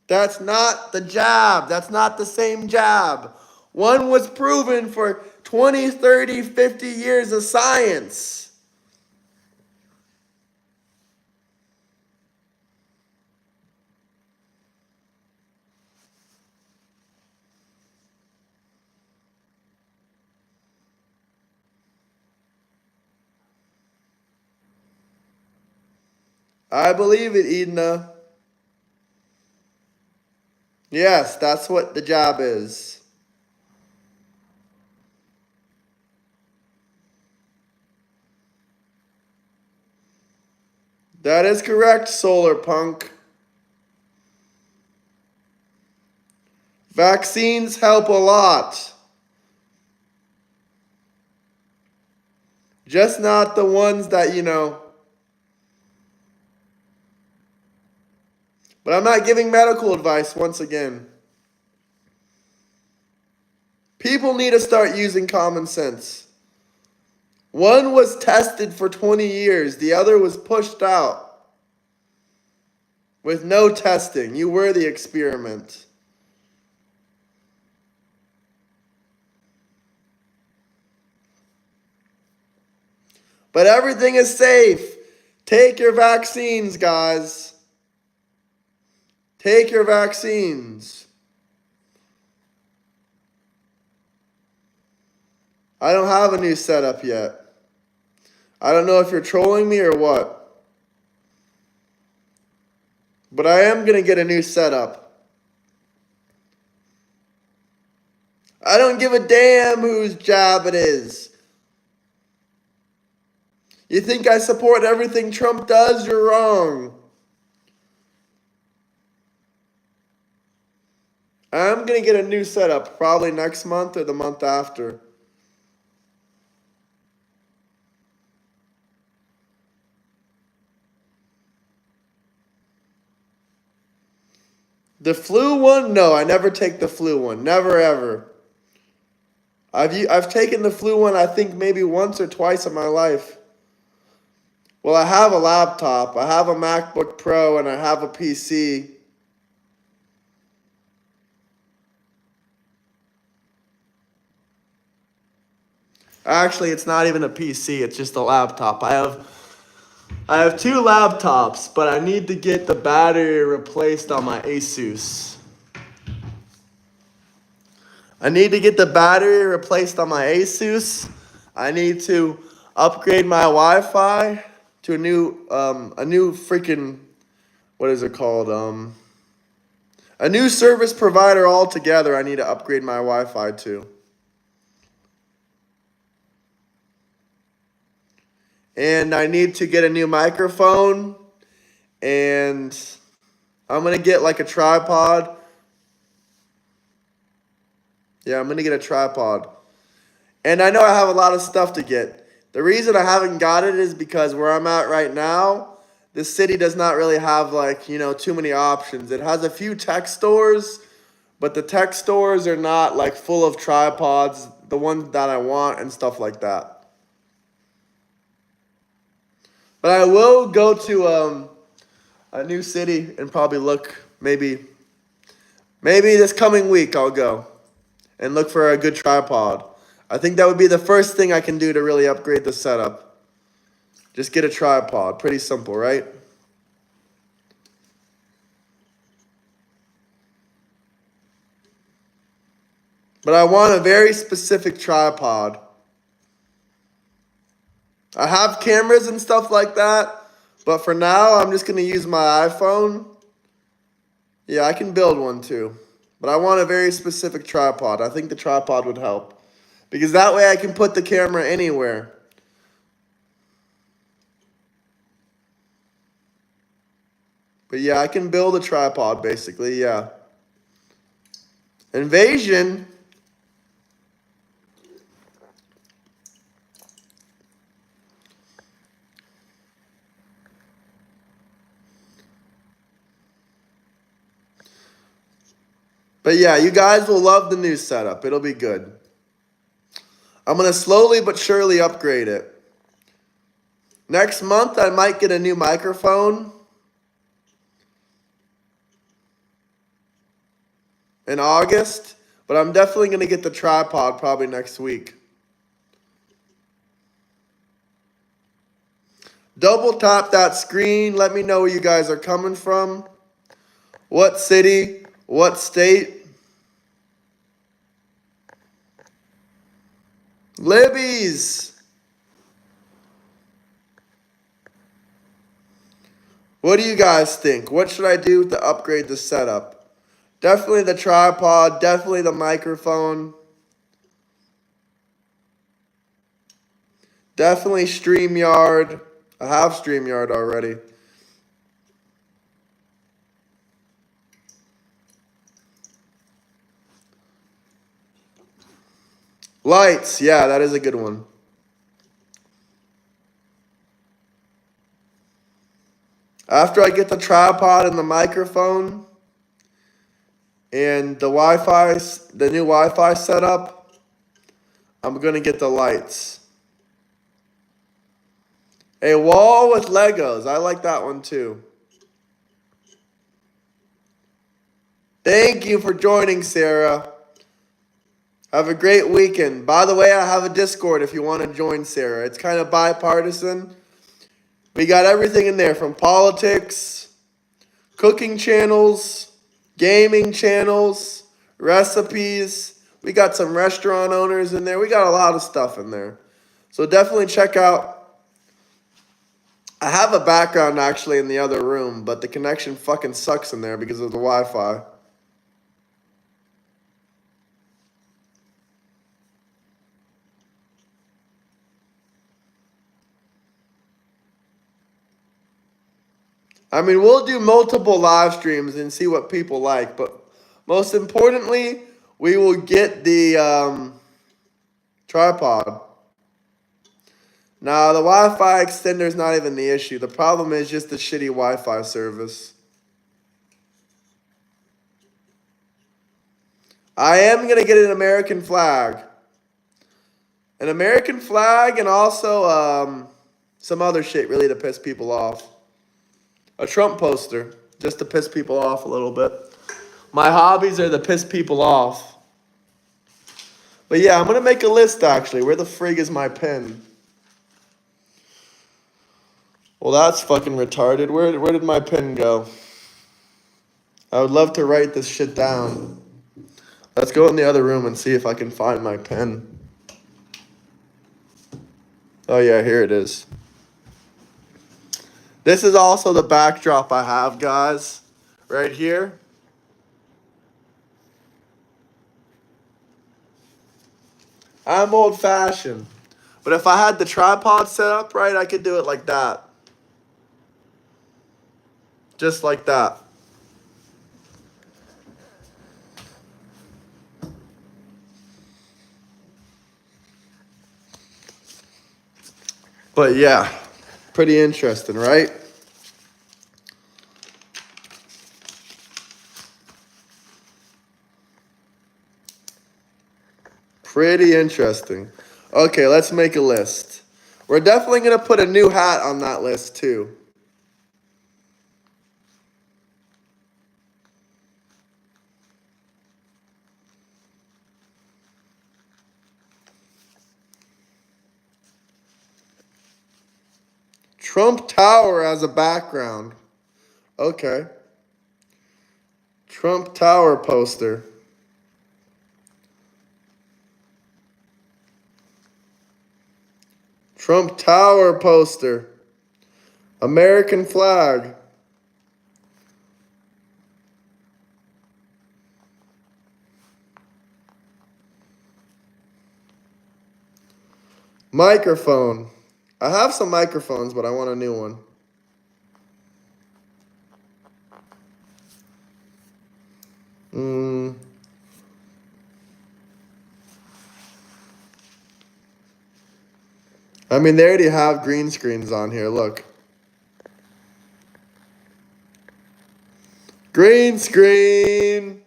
That's not the jab. That's not the same jab. One was proven for 20, 30, 50 years of science. I believe it, Edna. Yes, that's what the job is. That is correct, Solar Punk. Vaccines help a lot. Just not the ones that, But I'm not giving medical advice once again. People need to start using common sense. One was tested for 20 years. The other was pushed out with no testing. You were the experiment. But everything is safe. Take your vaccines, guys. Take your vaccines. I don't have a new setup yet. I don't know if you're trolling me or what. But I am going to get a new setup. I don't give a damn whose job it is. You think I support everything Trump does? You're wrong. I'm going to get a new setup probably next month or the month after. The flu one? No, I never take the flu one. Never, ever. I've taken the flu one, I think, maybe once or twice in my life. Well, I have a laptop. I have a MacBook Pro, and I have a PC. Actually, it's not even a PC. It's just a laptop. I have two laptops, but I need to get the battery replaced on my Asus. I need to get the battery replaced on my Asus. I need to upgrade my Wi-Fi to a new freaking, what is it called? A new service provider altogether. I need to upgrade my Wi-Fi to. And I need to get a new microphone. And I'm going to get like a tripod. Yeah, I'm going to get a tripod. And I know I have a lot of stuff to get. The reason I haven't got it is because where I'm at right now, this city does not really have like, too many options. It has a few tech stores, but the tech stores are not like full of tripods, the ones that I want and stuff like that. But I will go to a new city and probably look, maybe this coming week I'll go and look for a good tripod. I think that would be the first thing I can do to really upgrade the setup. Just get a tripod. Pretty simple, right? But I want a very specific tripod. I have cameras and stuff like that, but for now, I'm just going to use my iPhone. Yeah, I can build one too. But I want a very specific tripod. I think the tripod would help. Because that way I can put the camera anywhere. But yeah, I can build a tripod basically, yeah. Invasion. But yeah, you guys will love the new setup. It'll be good. I'm going to slowly but surely upgrade it. Next month, I might get a new microphone. In August. But I'm definitely going to get the tripod probably next week. Double tap that screen. Let me know where you guys are coming from. What city? What state? Libby's. What do you guys think? What should I do to upgrade the setup? Definitely the tripod. Definitely the microphone. Definitely StreamYard. I have StreamYard already. Lights. Yeah, that is a good one. After I get the tripod and the microphone and the Wi-Fi, the new Wi-Fi setup, I'm going to get the lights. A wall with Legos. I like that one too. Thank you for joining, Sarah. Have a great weekend. By the way, I have a Discord if you want to join, Sarah. It's kind of bipartisan. We got everything in there from politics, cooking channels, gaming channels, recipes. We got some restaurant owners in there. We got a lot of stuff in there. So definitely check out. I have a background actually in the other room, but the connection fucking sucks in there because of the Wi-Fi. I mean, we'll do multiple live streams and see what people like, but most importantly, we will get the tripod. Now, the Wi-Fi extender is not even the issue. The problem is just the shitty Wi-Fi service. I am going to get an American flag. An American flag and also some other shit really to piss people off. A Trump poster, just to piss people off a little bit. My hobbies are to piss people off. But yeah, I'm going to make a list actually. Where the frig is my pen? Well, that's fucking retarded. Where did my pen go? I would love to write this shit down. Let's go in the other room and see if I can find my pen. Oh yeah, here it is. This is also the backdrop I have, guys. Right here. I'm old-fashioned. But if I had the tripod set up right, I could do it like that. Just like that. But yeah, pretty interesting, right? Pretty interesting. Okay, let's make a list. We're definitely going to put a new hat on that list too. Trump Tower as a background. Okay. Trump Tower poster. Trump Tower poster. American flag. Microphone. I have some microphones, but I want a new one. I mean, they already have green screens on here. Look. Green screen.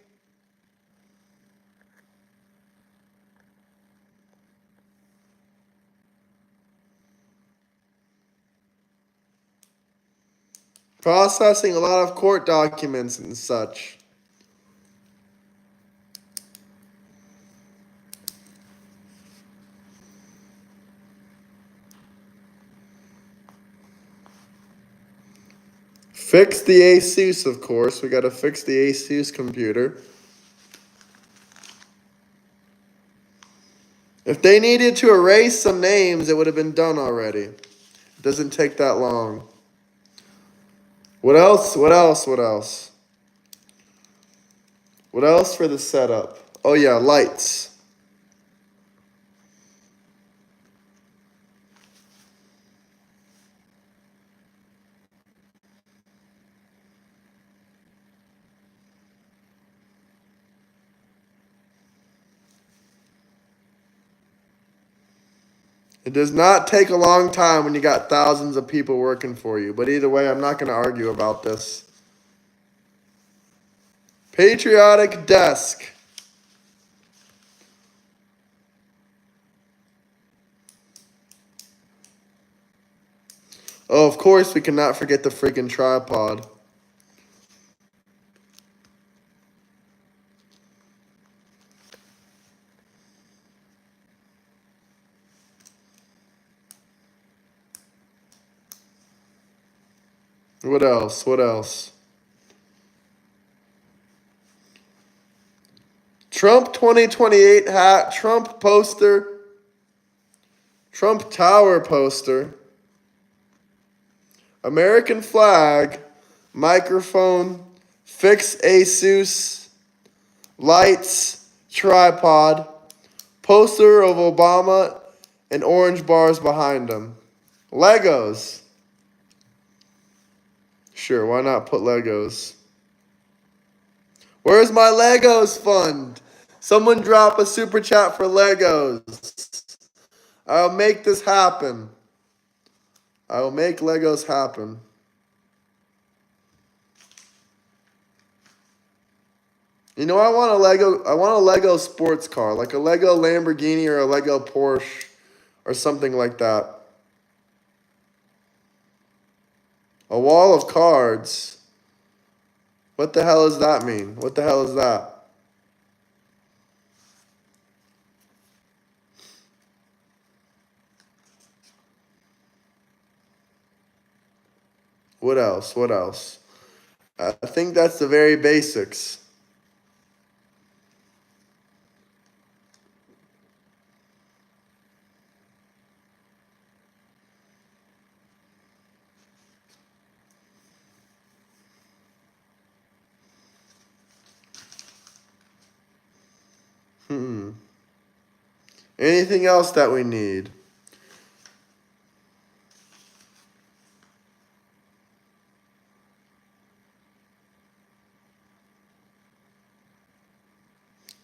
Processing a lot of court documents and such. Fix the Asus, of course. We got to fix the Asus computer. If they needed to erase some names, it would have been done already. It doesn't take that long. What else? What else? What else? What else for the setup? Oh yeah, lights. It does not take a long time when you got thousands of people working for you. But either way, I'm not going to argue about this. Patriotic desk. Oh, of course, we cannot forget the freaking tripod. What else? What else? Trump 2028 hat, Trump poster, Trump Tower poster, American flag, microphone, fix Asus, lights, tripod, poster of Obama, and orange bars behind him. Legos. Sure, why not put Legos? Where's my Legos fund? Someone drop a super chat for Legos. I'll make this happen. I will make Legos happen. You know, I want a Lego sports car, like a Lego Lamborghini or a Lego Porsche or something like that. A wall of cards. What the hell does that mean? What the hell is that? What else? What else? I think that's the very basics. Anything else that we need?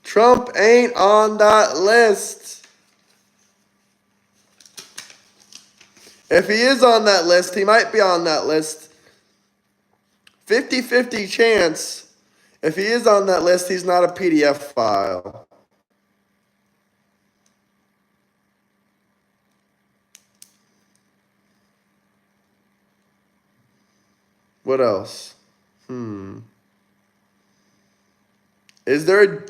Trump ain't on that list. If he is on that list, he might be on that list. 50-50 chance. If he is on that list, he's not a PDF file. What else? Is there a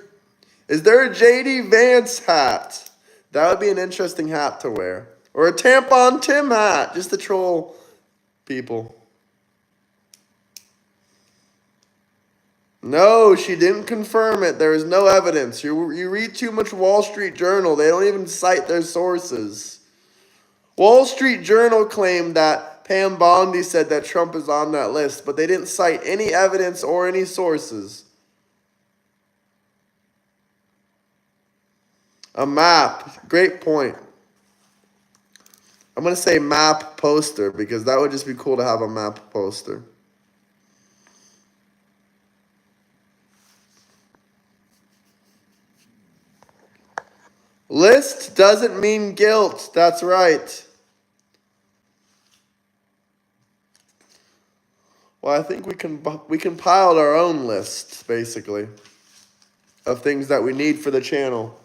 JD Vance hat? That would be an interesting hat to wear. Or a Tampon Tim hat, just to troll people. No, she didn't confirm it. There is no evidence. You read too much Wall Street Journal. They don't even cite their sources. Wall Street Journal claimed that Pam Bondi said that Trump is on that list, but they didn't cite any evidence or any sources. A map. Great point. I'm going to say map poster because that would just be cool to have a map poster. List doesn't mean guilt. That's right. Well, I think we compiled our own list, basically, of things that we need for the channel.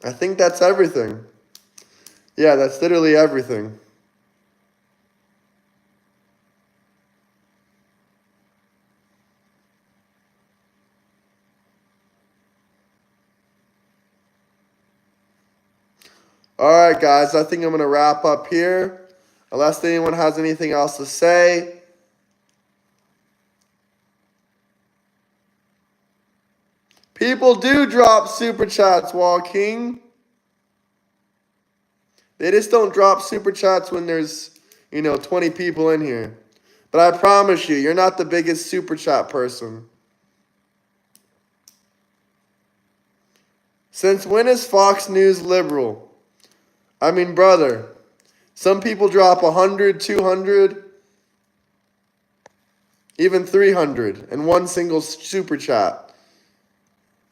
I think that's everything. Yeah, that's literally everything. All right, guys, I think I'm going to wrap up here. Unless anyone has anything else to say. People do drop super chats, Wall King. They just don't drop super chats when there's, 20 people in here. But I promise you, you're not the biggest super chat person. Since when is Fox News liberal? I mean, brother, some people drop 100, 200, even 300 in one single super chat.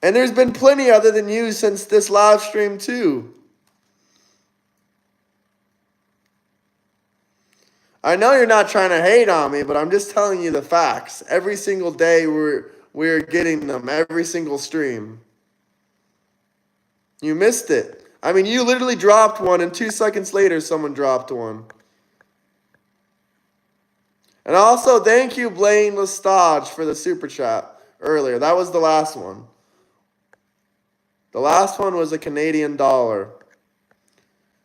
And there's been plenty other than you since this live stream too. I know you're not trying to hate on me, but I'm just telling you the facts. Every single day we're getting them, every single stream. You missed it. I mean, you literally dropped one, and 2 seconds later, someone dropped one. And also, thank you, Blaine Lestage, for the super chat earlier. That was the last one. The last one was a Canadian dollar.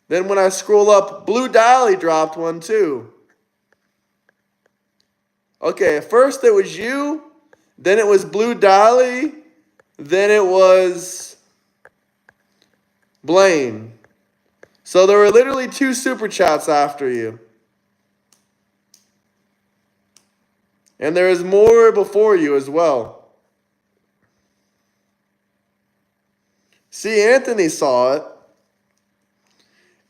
Then when I scroll up, Blue Dally dropped one too. Okay, first it was you, then it was Blue Dally, then it was Blaine. So there were literally 2 super chats after you. And there is more before you as well. See, Anthony saw it.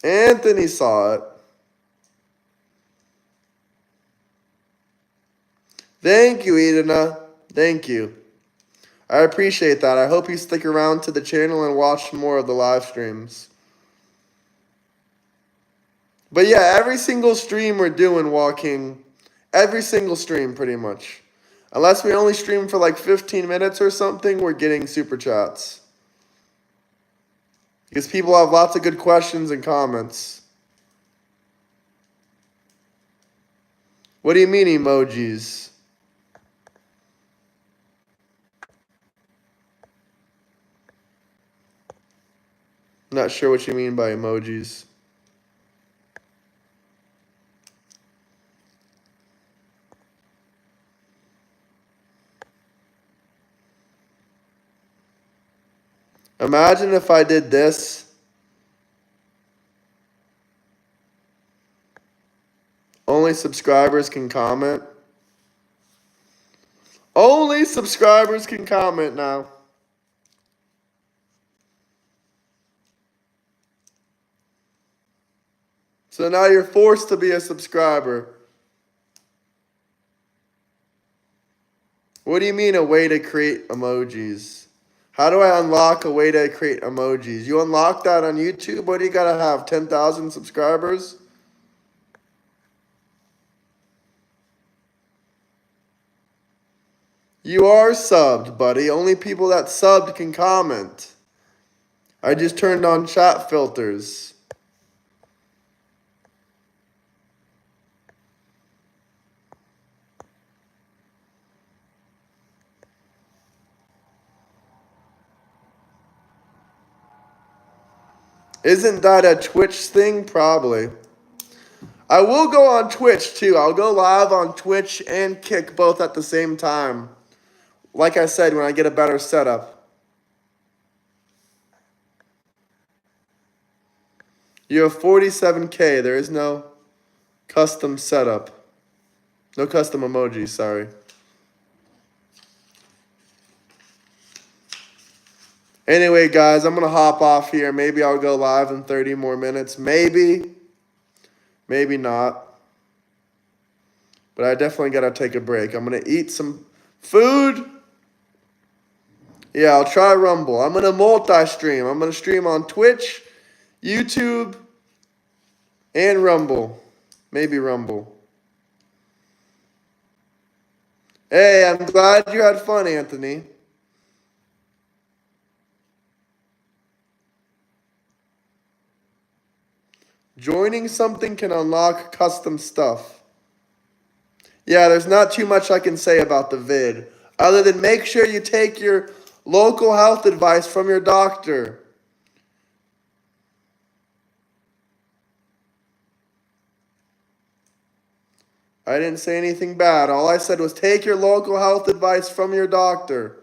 Anthony saw it. Thank you, Edina. Thank you. I appreciate that. I hope you stick around to the channel and watch more of the live streams. But yeah, every single stream we're doing, Walking. Every single stream, pretty much. Unless we only stream for like 15 minutes or something, we're getting super chats. Because people have lots of good questions and comments. What do you mean emojis? Not sure what you mean by emojis. Imagine if I did this. Only subscribers can comment. Only subscribers can comment now. So now you're forced to be a subscriber. What do you mean a way to create emojis? How do I unlock a way to create emojis? You unlock that on YouTube? What do you gotta have? 10,000 subscribers? You are subbed, buddy. Only people that subbed can comment. I just turned on chat filters. Isn't that a Twitch thing? Probably. I will go on Twitch too. I'll go live on Twitch and Kick both at the same time. Like I said, when I get a better setup. You have 47K. There is no custom setup. No custom emojis, sorry. Anyway, guys, I'm going to hop off here. Maybe I'll go live in 30 more minutes. Maybe. Maybe not. But I definitely got to take a break. I'm going to eat some food. Yeah, I'll try Rumble. I'm going to multi-stream. I'm going to stream on Twitch, YouTube, and Rumble. Maybe Rumble. Hey, I'm glad you had fun, Anthony. Joining something can unlock custom stuff. Yeah, there's not too much I can say about the vid, other than make sure you take your local health advice from your doctor. I didn't say anything bad. All I said was take your local health advice from your doctor.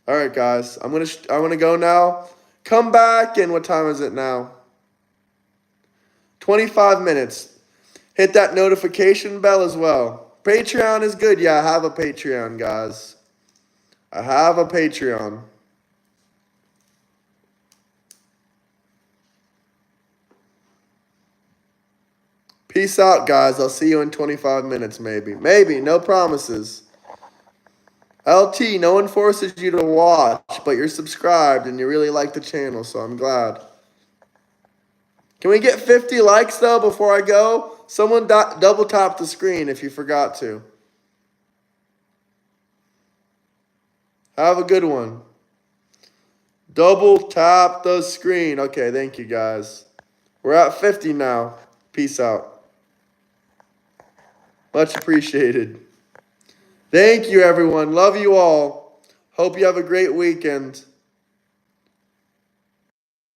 All right, guys. I'm gonna go now. Come back, and what time is it now? 25 minutes. Hit that notification bell as well. Patreon is good. Yeah, I have a Patreon, guys. I have a Patreon. Peace out, guys. I'll see you in 25 minutes, maybe. Maybe. No promises. LT, no one forces you to watch, but you're subscribed and you really like the channel, so I'm glad. Can we get 50 likes, though, before I go? Someone double tap the screen if you forgot to. Have a good one. Double tap the screen. Okay, thank you, guys. We're at 50 now. Peace out. Much appreciated. Thank you, everyone. Love you all. Hope you have a great weekend.